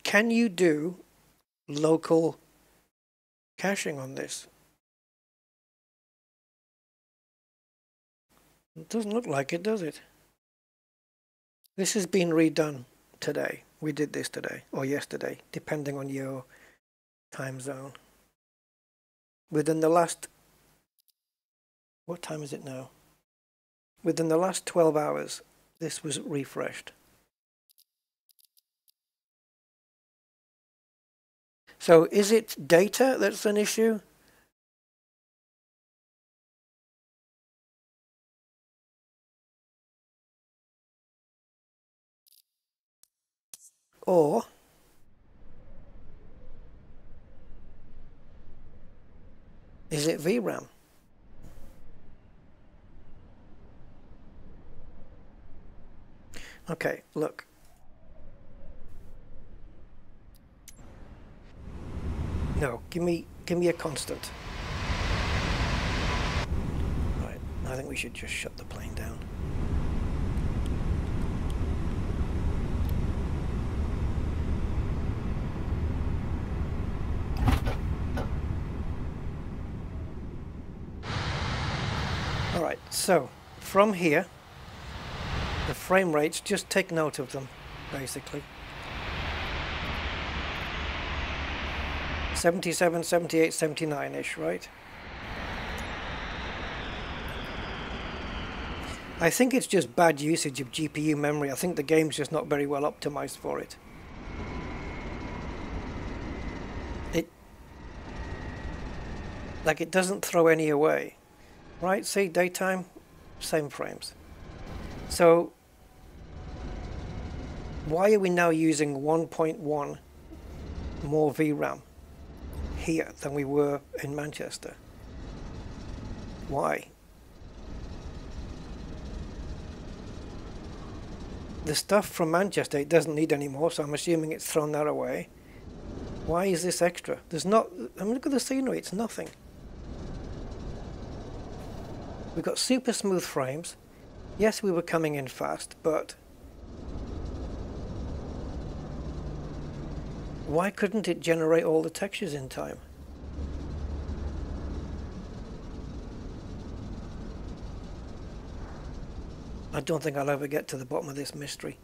Can you do local caching on this? It doesn't look like it, does it? This has been redone today. We did this today or yesterday, depending on your time zone. Within the last, what time is it now? Within the last 12 hours, this was refreshed. So is it data that's an issue? Or is it VRAM? Okay, look. No, give me a constant. Right, I think we should just shut the plane down. Alright, so from here, the frame rates, just take note of them, basically. 77, 78, 79-ish, right? I think it's just bad usage of GPU memory. I think the game's just not very well optimized for it. It doesn't throw any away. Right, see, daytime, same frames. So, why are we now using 1.1 more VRAM here than we were in Manchester? Why? The stuff from Manchester it doesn't need anymore, so I'm assuming it's thrown that away. Why is this extra? There's not... I mean, look at the scenery, it's nothing. We've got super smooth frames. Yes, we were coming in fast, but... why couldn't it generate all the textures in time? I don't think I'll ever get to the bottom of this mystery.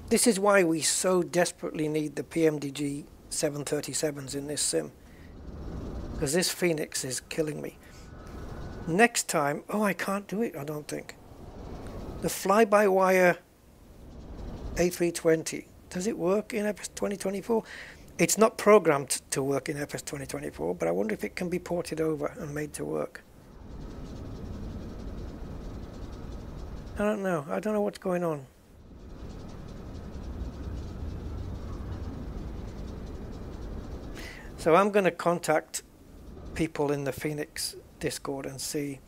This is why we so desperately need the PMDG 737s in this sim. Because this Fenix is killing me. Next time... oh, I can't do it, I don't think. The fly-by-wire A320. Does it work in FPS 2024? It's not programmed to work in FPS 2024, but I wonder if it can be ported over and made to work. I don't know. I don't know what's going on. So I'm going to contact people in the Fenix Discord and see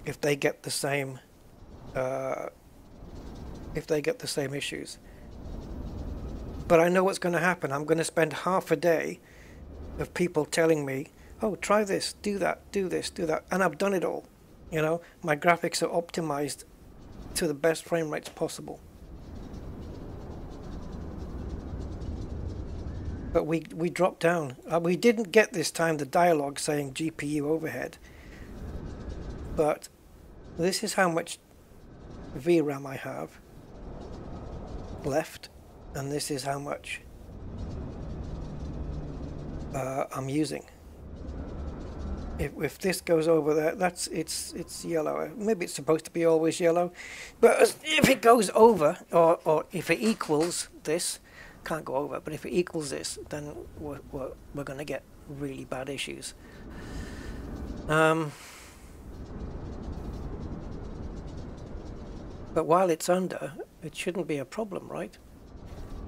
if they get the same issues. But I know what's going to happen. I'm going to spend half a day of people telling me, oh, try this, do that, do this, do that. And I've done it all. You know, my graphics are optimized to the best frame rates possible. But we dropped down. We didn't get this time the dialogue saying GPU overhead. But this is how much VRAM I have left. And this is how much I'm using. If this goes over there, it's yellow. Maybe it's supposed to be always yellow, but if it goes over or if it equals this, can't go over. But if it equals this, then we're going to get really bad issues. But while it's under, it shouldn't be a problem, right?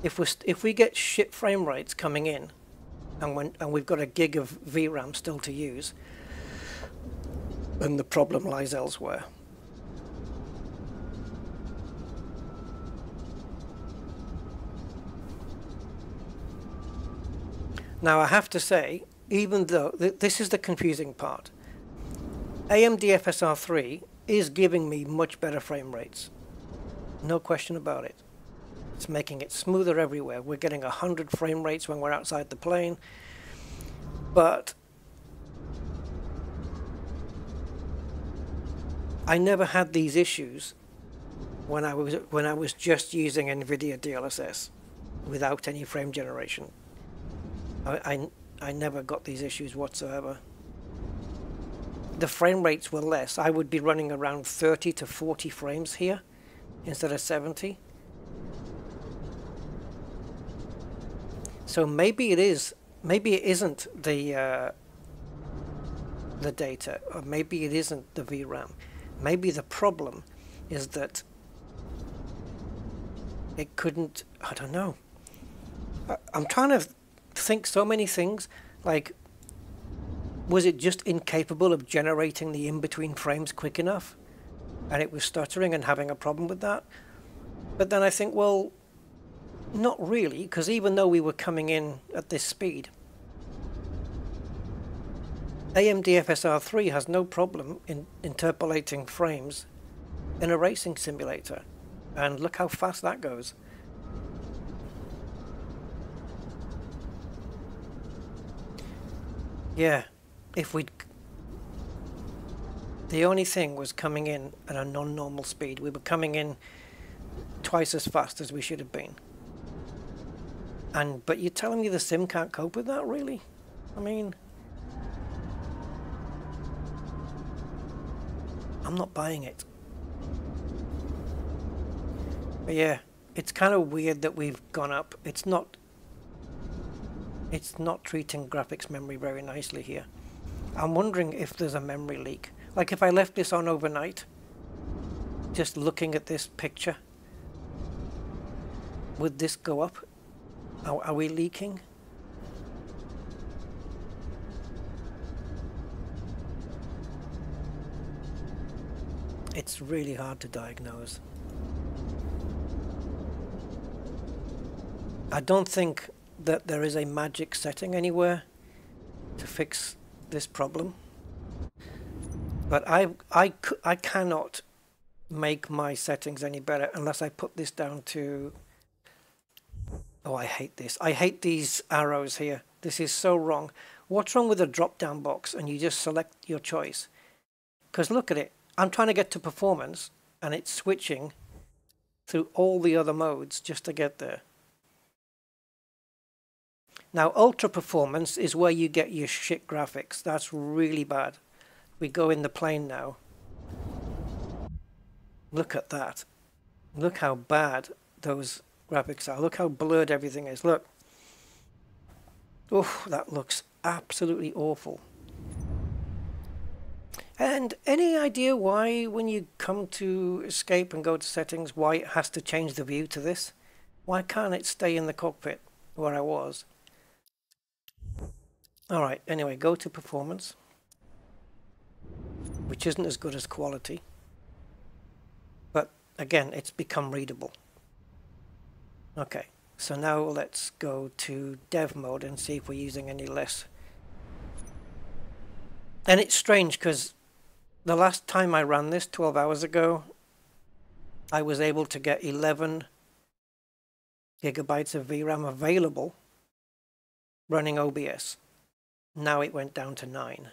If we get shit frame rates coming in, and we've got a gig of VRAM still to use, then the problem lies elsewhere. Now I have to say, even though this is the confusing part, AMD FSR3 is giving me much better frame rates, no question about it. It's making it smoother everywhere. We're getting 100 frame rates when we're outside the plane. But I never had these issues when I was just using Nvidia DLSS without any frame generation. I never got these issues whatsoever. The frame rates were less. I would be running around 30 to 40 frames here instead of 70. So maybe it is, maybe it isn't the data, or maybe it isn't the VRAM. Maybe the problem is that it couldn't, I don't know. I'm trying to think so many things, like, was it just incapable of generating the in-between frames quick enough? And it was stuttering and having a problem with that? But then I think, well, not really, because even though we were coming in at this speed, AMD FSR3 has no problem in interpolating frames in a racing simulator. And look how fast that goes. Yeah, if we'd... The only thing was coming in at a non-normal speed. We were coming in twice as fast as we should have been. But you're telling me the sim can't cope with that, really? I mean... I'm not buying it. But yeah, it's kind of weird that we've gone up. It's not treating graphics memory very nicely here. I'm wondering if there's a memory leak. Like if I left this on overnight, just looking at this picture, would this go up? Are we leaking? It's really hard to diagnose. I don't think that there is a magic setting anywhere to fix this problem. But I cannot make my settings any better unless I put this down to... Oh, I hate this. I hate these arrows here. This is so wrong. What's wrong with a drop-down box and you just select your choice? Because look at it. I'm trying to get to performance and it's switching through all the other modes just to get there. Now, ultra performance is where you get your shit graphics. That's really bad. We go in the plane now. Look at that. Look how bad those graphics are. Look how blurred everything is. Look. Oh, that looks absolutely awful. And any idea why, when you come to escape and go to settings, why it has to change the view to this? Why can't it stay in the cockpit where I was? Alright, anyway, go to performance, which isn't as good as quality. But again, it's become readable. Okay, so now let's go to dev mode and see if we're using any less. And it's strange because the last time I ran this 12 hours ago, I was able to get 11 gigabytes of VRAM available running OBS. Now it went down to 9.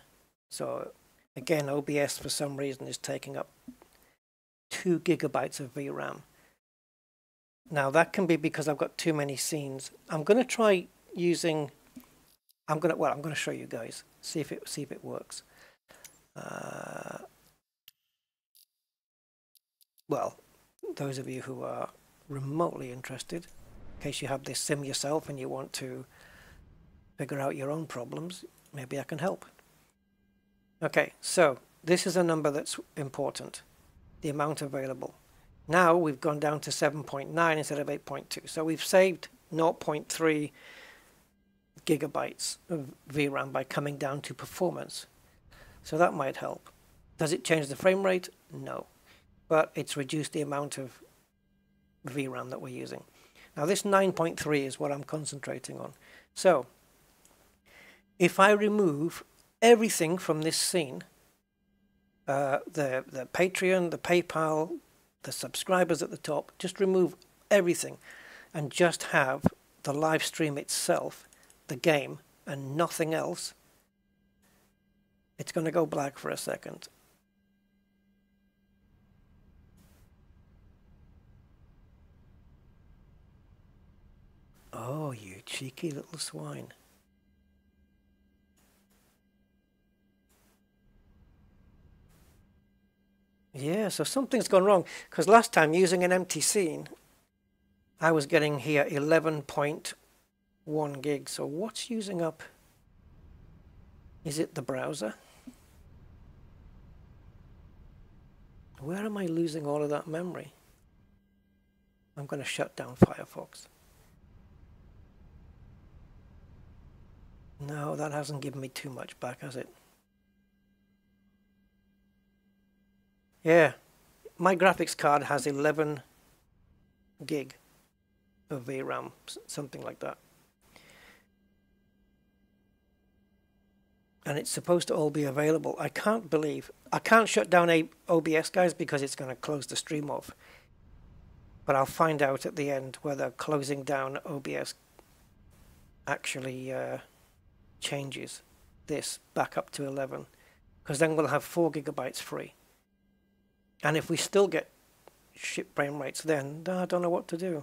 So again, OBS for some reason is taking up 2 gigabytes of VRAM. Now that can be because I've got too many scenes. I'm going to try using... I'm going to show you guys. See if it works. Well, those of you who are remotely interested, in case you have this sim yourself and you want to figure out your own problems, maybe I can help. Okay, so this is a number that's important, the amount available. Now we've gone down to 7.9 instead of 8.2, so we've saved 0.3 gigabytes of VRAM by coming down to performance. So that might help. Does it change the frame rate? No. But it's reduced the amount of VRAM that we're using. Now this 9.3 is what I'm concentrating on. So if I remove everything from this scene, the Patreon, the PayPal, the subscribers at the top, just remove everything and just have the live stream itself, the game, and nothing else, it's going to go black for a second. Oh, you cheeky little swine. Yeah, so something's gone wrong, because last time using an empty scene, I was getting here 11.1 gigs. So what's using up? Is it the browser? Where am I losing all of that memory? I'm going to shut down Firefox. No, that hasn't given me too much back, has it? Yeah, my graphics card has 11 gig of VRAM, something like that. And it's supposed to all be available. I can't shut down OBS, guys, because it's going to close the stream off. But I'll find out at the end whether closing down OBS actually changes this back up to 11. Because then we'll have 4 gigabytes free. And if we still get shit frame rates, then I don't know what to do.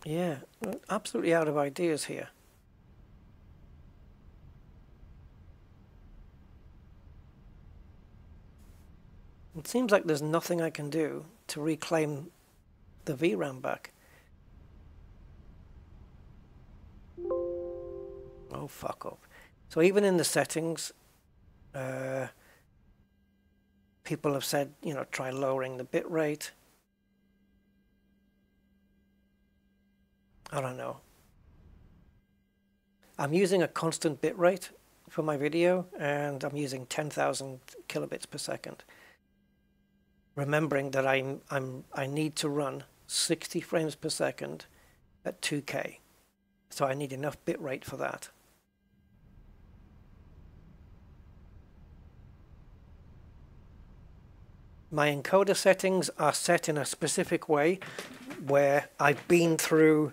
Yeah, absolutely out of ideas here. It seems like there's nothing I can do to reclaim the VRAM back. Oh, fuck off. So even in the settings, people have said, you know, try lowering the bit rate. I don't know. I'm using a constant bit rate for my video, and I'm using 10,000 kilobits per second. Remembering that I need to run 60 frames per second at 2K, so I need enough bit rate for that. My encoder settings are set in a specific way where I've been through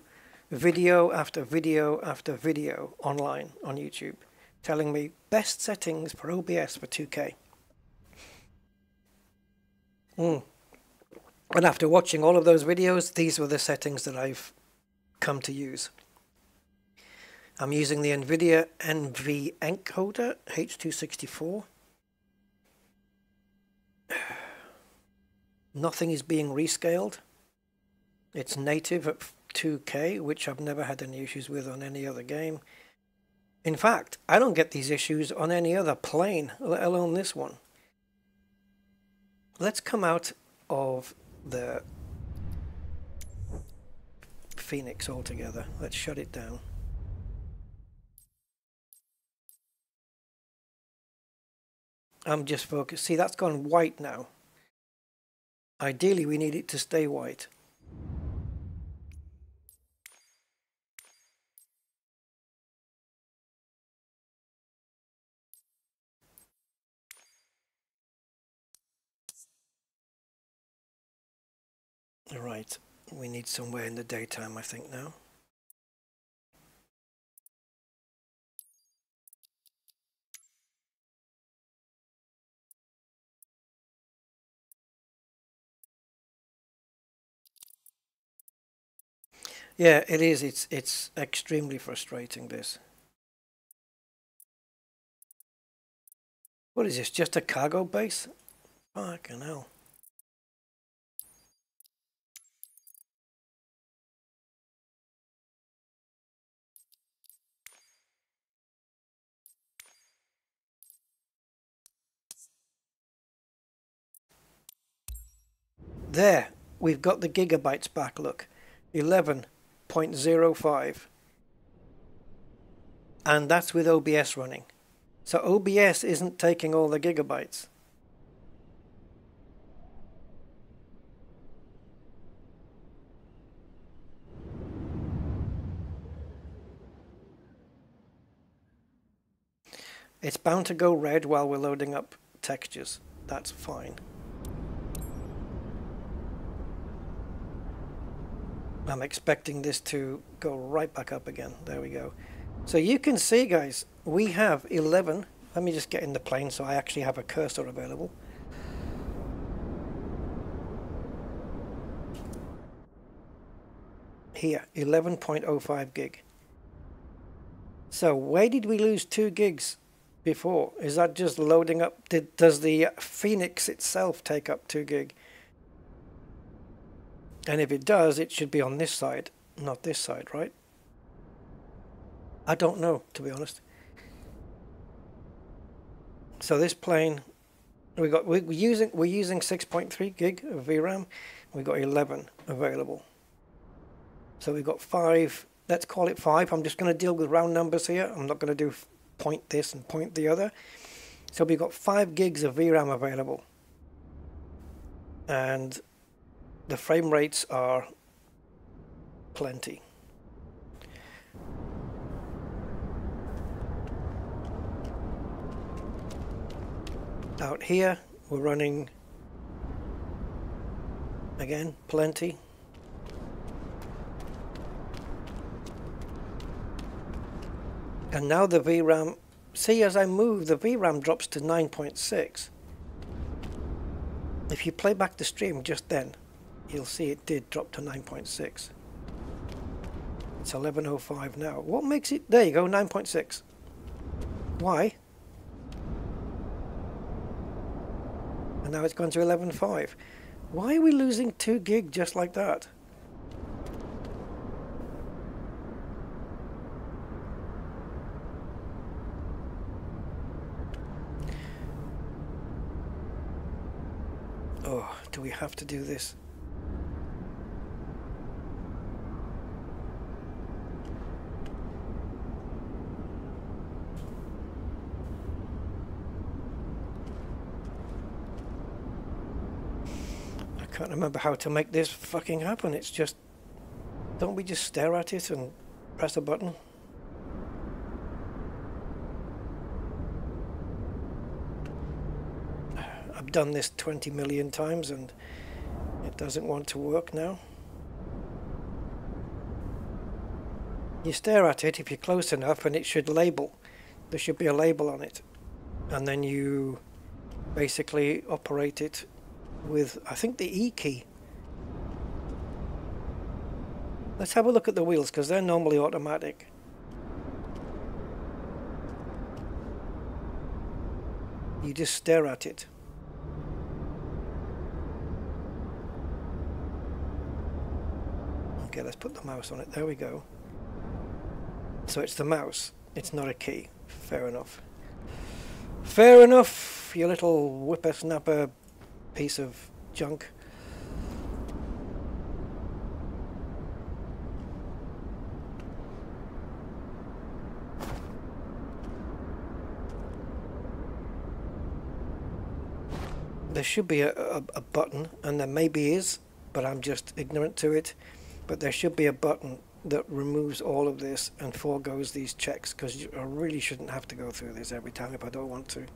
video after video after video online on YouTube telling me best settings for OBS for 2K. And after watching all of those videos, these were the settings that I've come to use. I'm using the Nvidia NV encoder H264. Nothing is being rescaled. It's native at 2K, which I've never had any issues with on any other game. In fact, I don't get these issues on any other plane, let alone this one. Let's come out of the Fenix altogether. Let's shut it down. I'm just focused. See, that's gone white now. Ideally, we need it to stay white. Right, we need somewhere in the daytime, I think, now. Yeah, it is. It's extremely frustrating, this. What is this, just a cargo base? Fucking hell. There, we've got the gigabytes back, look. 11.05. And that's with OBS running. So OBS isn't taking all the gigabytes. It's bound to go red while we're loading up textures. That's fine. I'm expecting this to go right back up again. There we go. So you can see, guys, we have 11. Let me just get in the plane so I actually have a cursor available. Here, 11.05 gig. So where did we lose 2 gigs before? Is that just loading up? Does the Fenix itself take up 2 gig? And if it does, it should be on this side, not this side, right? I don't know, to be honest. So this plane, we're using 6.3 gig of VRAM. We got 11 available. So we've got 5. Let's call it 5. I'm just going to deal with round numbers here. I'm not going to do point this and point the other. So we've got 5 gigs of VRAM available. And the frame rates are plenty. Out here, we're running, again, plenty. And now the VRAM, see, as I move, the VRAM drops to 9.6. If you play back the stream just then, you'll see it did drop to 9.6. It's 11.05 now. What makes it, there you go, 9.6. Why? And now it's gone to 11.5. Why are we losing 2 gig just like that? Oh, do we have to do this? can't remember how to make this fucking happen. It's just, don't we just stare at it and press a button? I've done this 20 million times and it doesn't want to work now. You stare at it if you're close enough and it should label. There should be a label on it. And then you basically operate it with, I think, the E key. Let's have a look at the wheels because they're normally automatic. You just stare at it. Okay, let's put the mouse on it. There we go. So it's the mouse. It's not a key. Fair enough. Fair enough, you little whippersnapper piece of junk. There should be a button, and there maybe is, but I'm just ignorant to it. But there should be a button that removes all of this and foregoes these checks, because I really shouldn't have to go through this every time if I don't want to.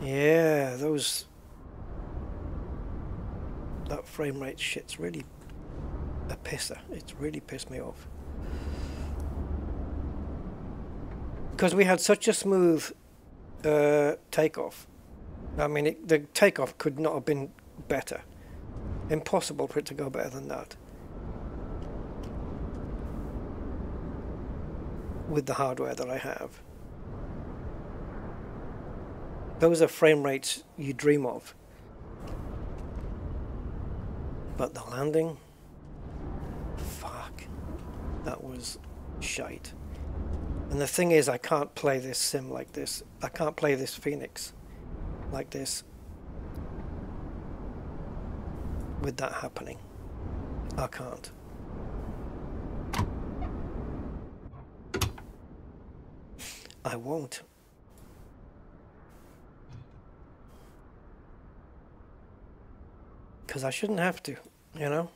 Yeah, that frame rate shit's really a pisser. It's really pissed me off. Because we had such a smooth takeoff. I mean, the takeoff could not have been better. Impossible for it to go better than that. With the hardware that I have. Those are frame rates you dream of. But the landing, fuck, that was shite. And the thing is, I can't play this sim like this. I can't play this Fenix like this with that happening. I can't. I won't. Because I shouldn't have to, you know?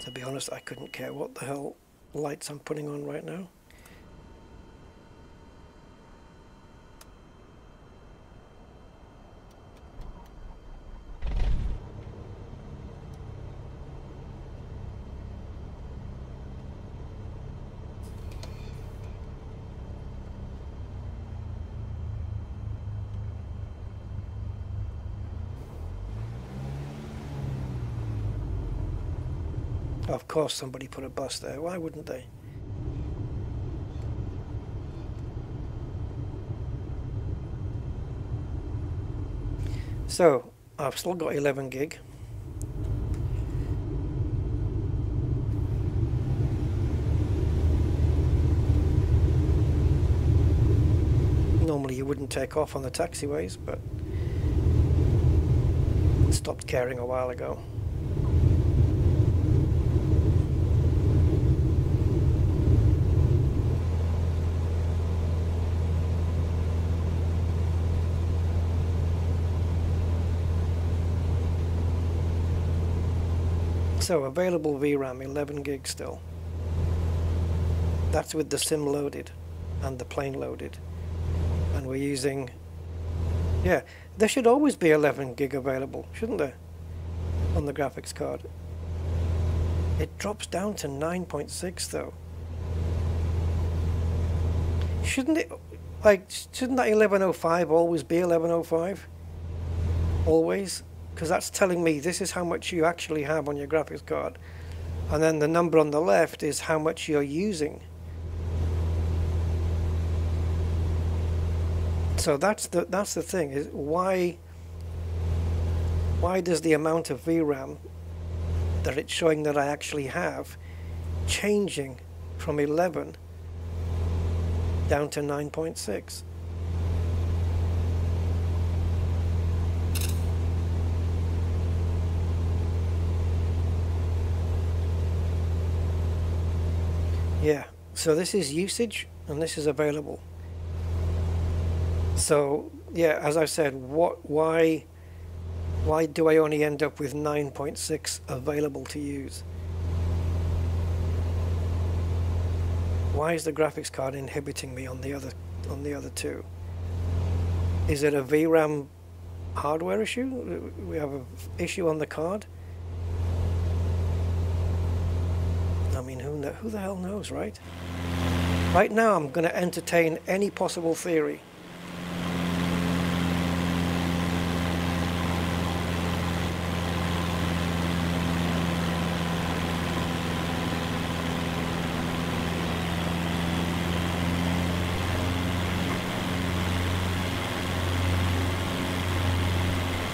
To be honest, I couldn't care what the hell lights I'm putting on right now. Of course somebody put a bus there. Why wouldn't they? So, I've still got 11 gig. Normally you wouldn't take off on the taxiways, but stopped caring a while ago. So available VRAM 11 gig still. That's with the sim loaded and the plane loaded. And we're using, yeah, there should always be 11 gig available, shouldn't there? On the graphics card. It drops down to 9.6 though. Shouldn't it, like, shouldn't that 1105 always be 1105? Always? Because that's telling me this is how much you actually have on your graphics card, and then the number on the left is how much you're using. So that's the thing, is why why does the amount of VRAM that it's showing that I actually have changing from 11 down to 9.6? Yeah, so this is usage and this is available. So yeah, as I said, why do I only end up with 9.6 available to use? Why is the graphics card inhibiting me on the other two? Is it a VRAM hardware issue? We have an issue on the card? I mean, who the hell knows, right? Right now, I'm going to entertain any possible theory.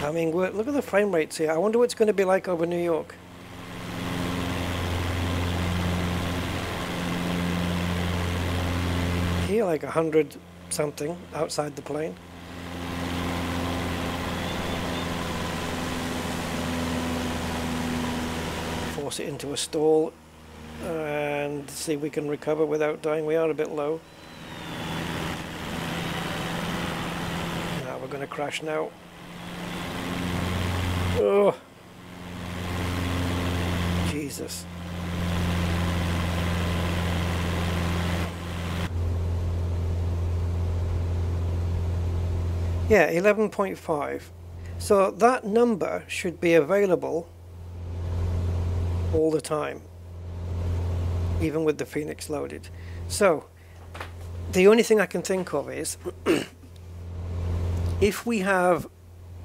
I mean, look at the frame rates here. I wonder what it's going to be like over New York. Here, like 100 something outside the plane. Force it into a stall and see if we can recover without dying. We are a bit low. Now we're going to crash now. Oh, Jesus. Yeah, 11.5. So that number should be available all the time, even with the Fenix loaded. So the only thing I can think of is if we have,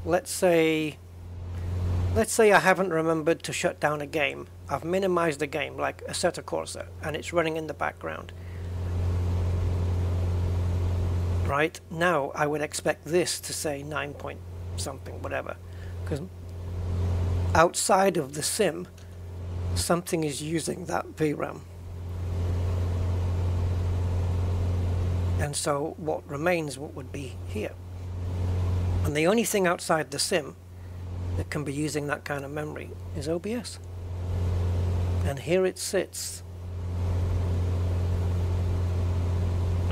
let's say I haven't remembered to shut down a game. I've minimized the game, like Assetto Corsa, and it's running in the background. Right now, I would expect this to say 9 point something, whatever, because outside of the sim, something is using that VRAM. And so what remains would be here. And the only thing outside the sim that can be using that kind of memory is OBS. And here it sits.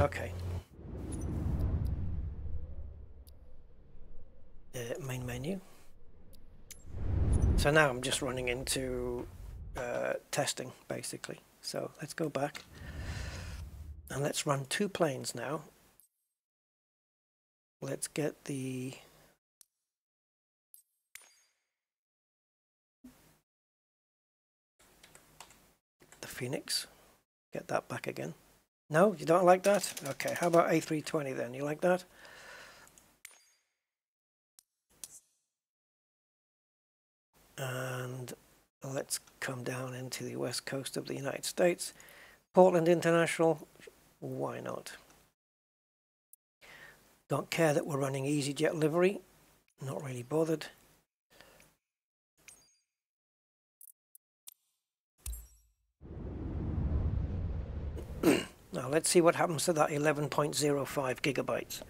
Okay. Main menu. So now I'm just running into testing, basically. So let's go back and let's run two planes now. Let's get the Fenix. Get that back again. No, you don't like that? Okay, how about A320 then? You like that? And let's come down into the west coast of the United States. Portland International, why not? Don't care that we're running EasyJet livery, not really bothered. Now let's see what happens to that 11.05 gigabytes.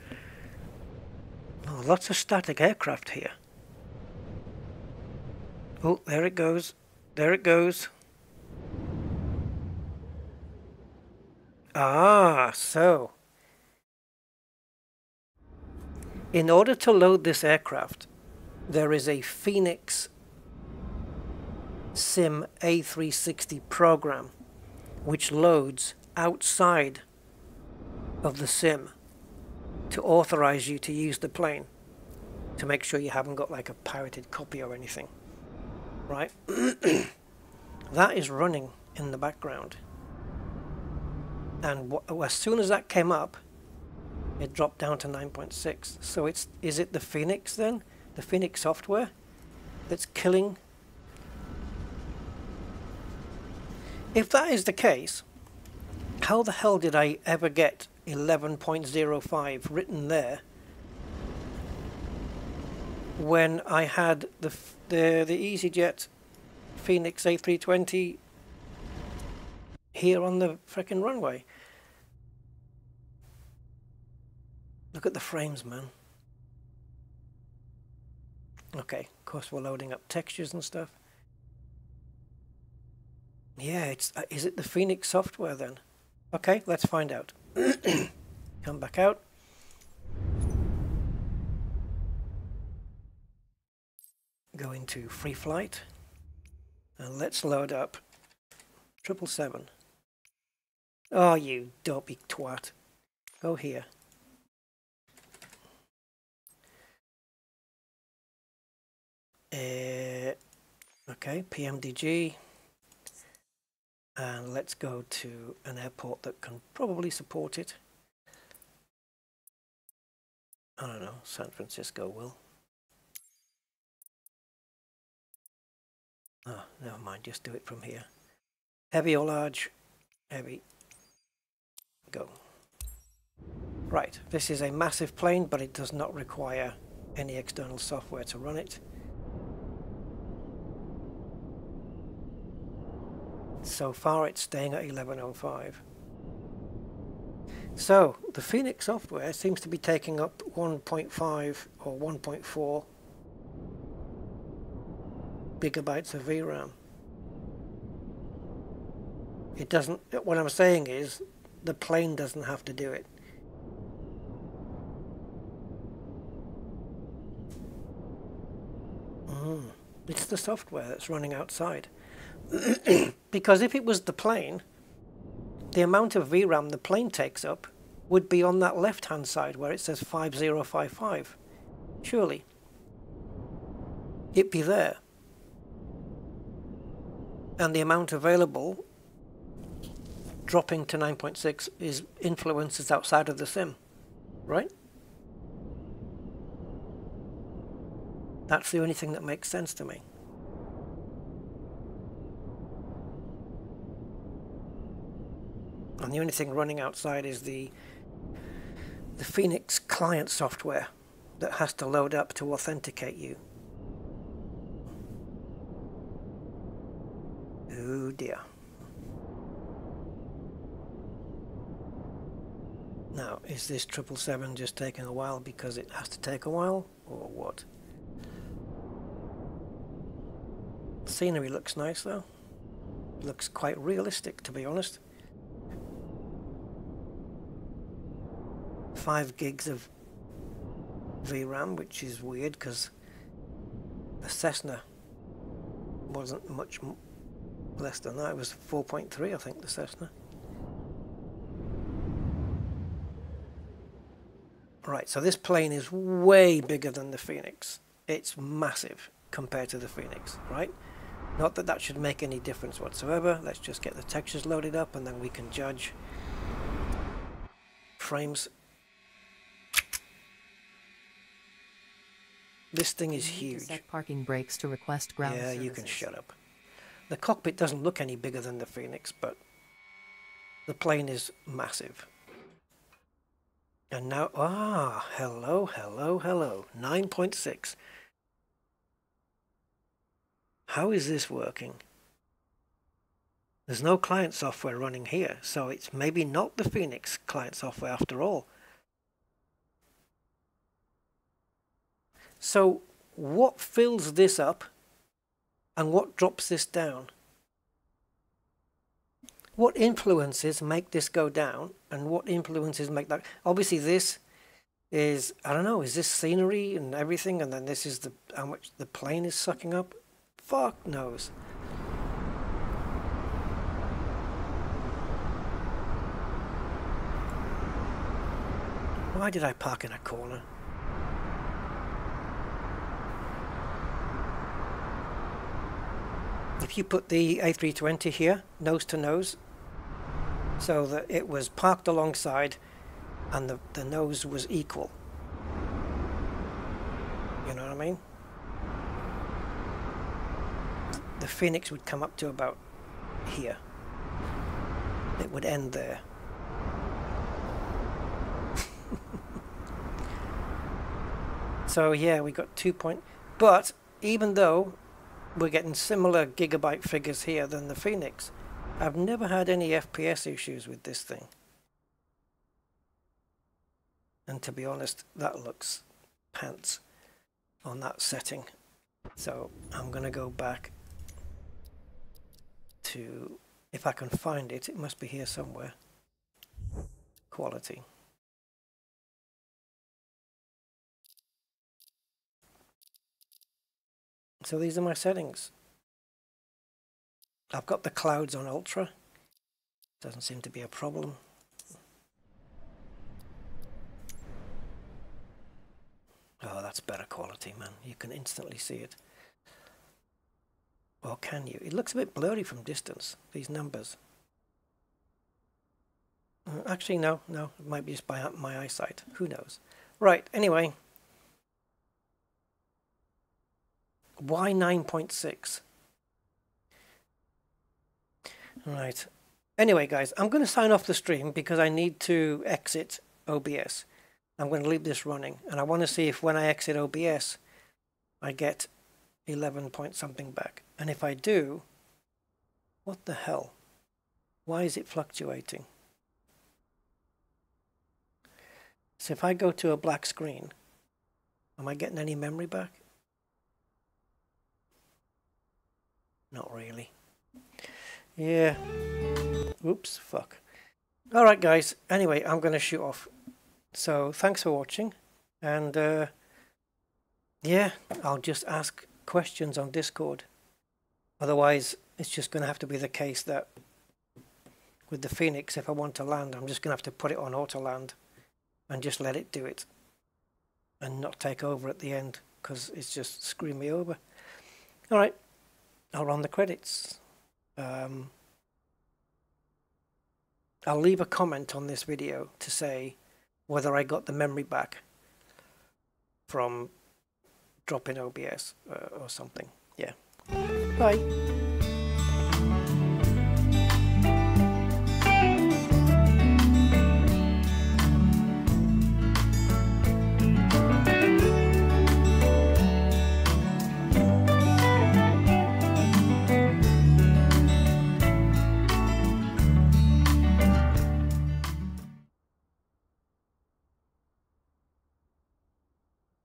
Oh, lots of static aircraft here. Oh, there it goes. There it goes. Ah, so in order to load this aircraft, there is a Fenix Sim A360 program which loads outside of the sim to authorize you to use the plane, to make sure you haven't got like a pirated copy or anything, right? That is running in the background, and as soon as that came up, it dropped down to 9.6. So is it the Fenix then, the Fenix software, that's killing? If that is the case, how the hell did I ever get 11.05 written there when I had the EasyJet Fenix A320 here on the frickin' runway. Look at the frames, man. Okay, of course we're loading up textures and stuff. Yeah, it's is it the Fenix software then? Okay, let's find out. Come back out. Go into free flight. And let's load up 777. Oh, you dopey twat. Go here. Okay, PMDG. And let's go to an airport that can probably support it. I don't know, San Francisco will. Oh, never mind, just do it from here. Heavy or large? Heavy. Go. Right, this is a massive plane, but it does not require any external software to run it. So far it's staying at 1105. So the Fenix software seems to be taking up 1.5 or 1.4 gigabytes of VRAM. It doesn't, what I'm saying is the plane doesn't have to do it. It's the software that's running outside. Because if it was the plane, the amount of VRAM the plane takes up would be on that left hand side where it says 5055. Surely it'd be there. And the amount available dropping to 9.6 is influences outside of the sim, right? That's the only thing that makes sense to me. And the only thing running outside is the Fenix client software that has to load up to authenticate you. Oh dear. Now, is this 777 just taking a while because it has to take a while, or what? The scenery looks nice though. Looks quite realistic, to be honest. 5 gigs of VRAM, which is weird because the Cessna wasn't much less than that. It was 4.3, I think, the Cessna. Right, so this plane is way bigger than the Fenix. It's massive compared to the Fenix, right? Not that that should make any difference whatsoever. Let's just get the textures loaded up and then we can judge frames. This thing is huge. Set parking brakes to request ground services. You can shut up. The cockpit doesn't look any bigger than the Fenix, but the plane is massive. And now, hello, hello, hello. 9.6. How is this working? There's no client software running here, so it's maybe not the Fenix client software after all. So what fills this up and what drops this down? What influences make this go down and what influences make that? Obviously this is, I don't know, is this scenery and everything, and then this is the how much the plane is sucking up? Fuck knows. Why did I park in a corner? If you put the A320 here, nose to nose, so that it was parked alongside and the nose was equal. You know what I mean? The Fenix would come up to about here. It would end there. So yeah, we got But even though we're getting similar gigabyte figures here than the Fenix, I've never had any FPS issues with this thing. And to be honest, that looks pants on that setting. So I'm going to go back to, if I can find it, it must be here somewhere. Quality. So these are my settings. I've got the clouds on ultra. Doesn't seem to be a problem. Oh, that's better quality, man. You can instantly see it. Or can you? It looks a bit blurry from distance, these numbers. Actually, no. It might be just by my eyesight. Who knows? Right, anyway. Why 9.6? Right. Anyway, guys, I'm going to sign off the stream because I need to exit OBS. I'm going to leave this running, and I want to see if when I exit OBS, I get 11 point something back. And if I do, what the hell? Why is it fluctuating? So if I go to a black screen, am I getting any memory back? Not really. Yeah. Oops, fuck. Alright guys, anyway, I'm going to shoot off. So thanks for watching, and yeah, I'll just ask questions on Discord. Otherwise, it's just going to have to be the case that with the Fenix, if I want to land, I'm just going to have to put it on auto land and just let it do it and not take over at the end, because it's just screwing me over. Alright, I'll run the credits. I'll leave a comment on this video to say whether I got the memory back from dropping OBS or something. Yeah. Bye.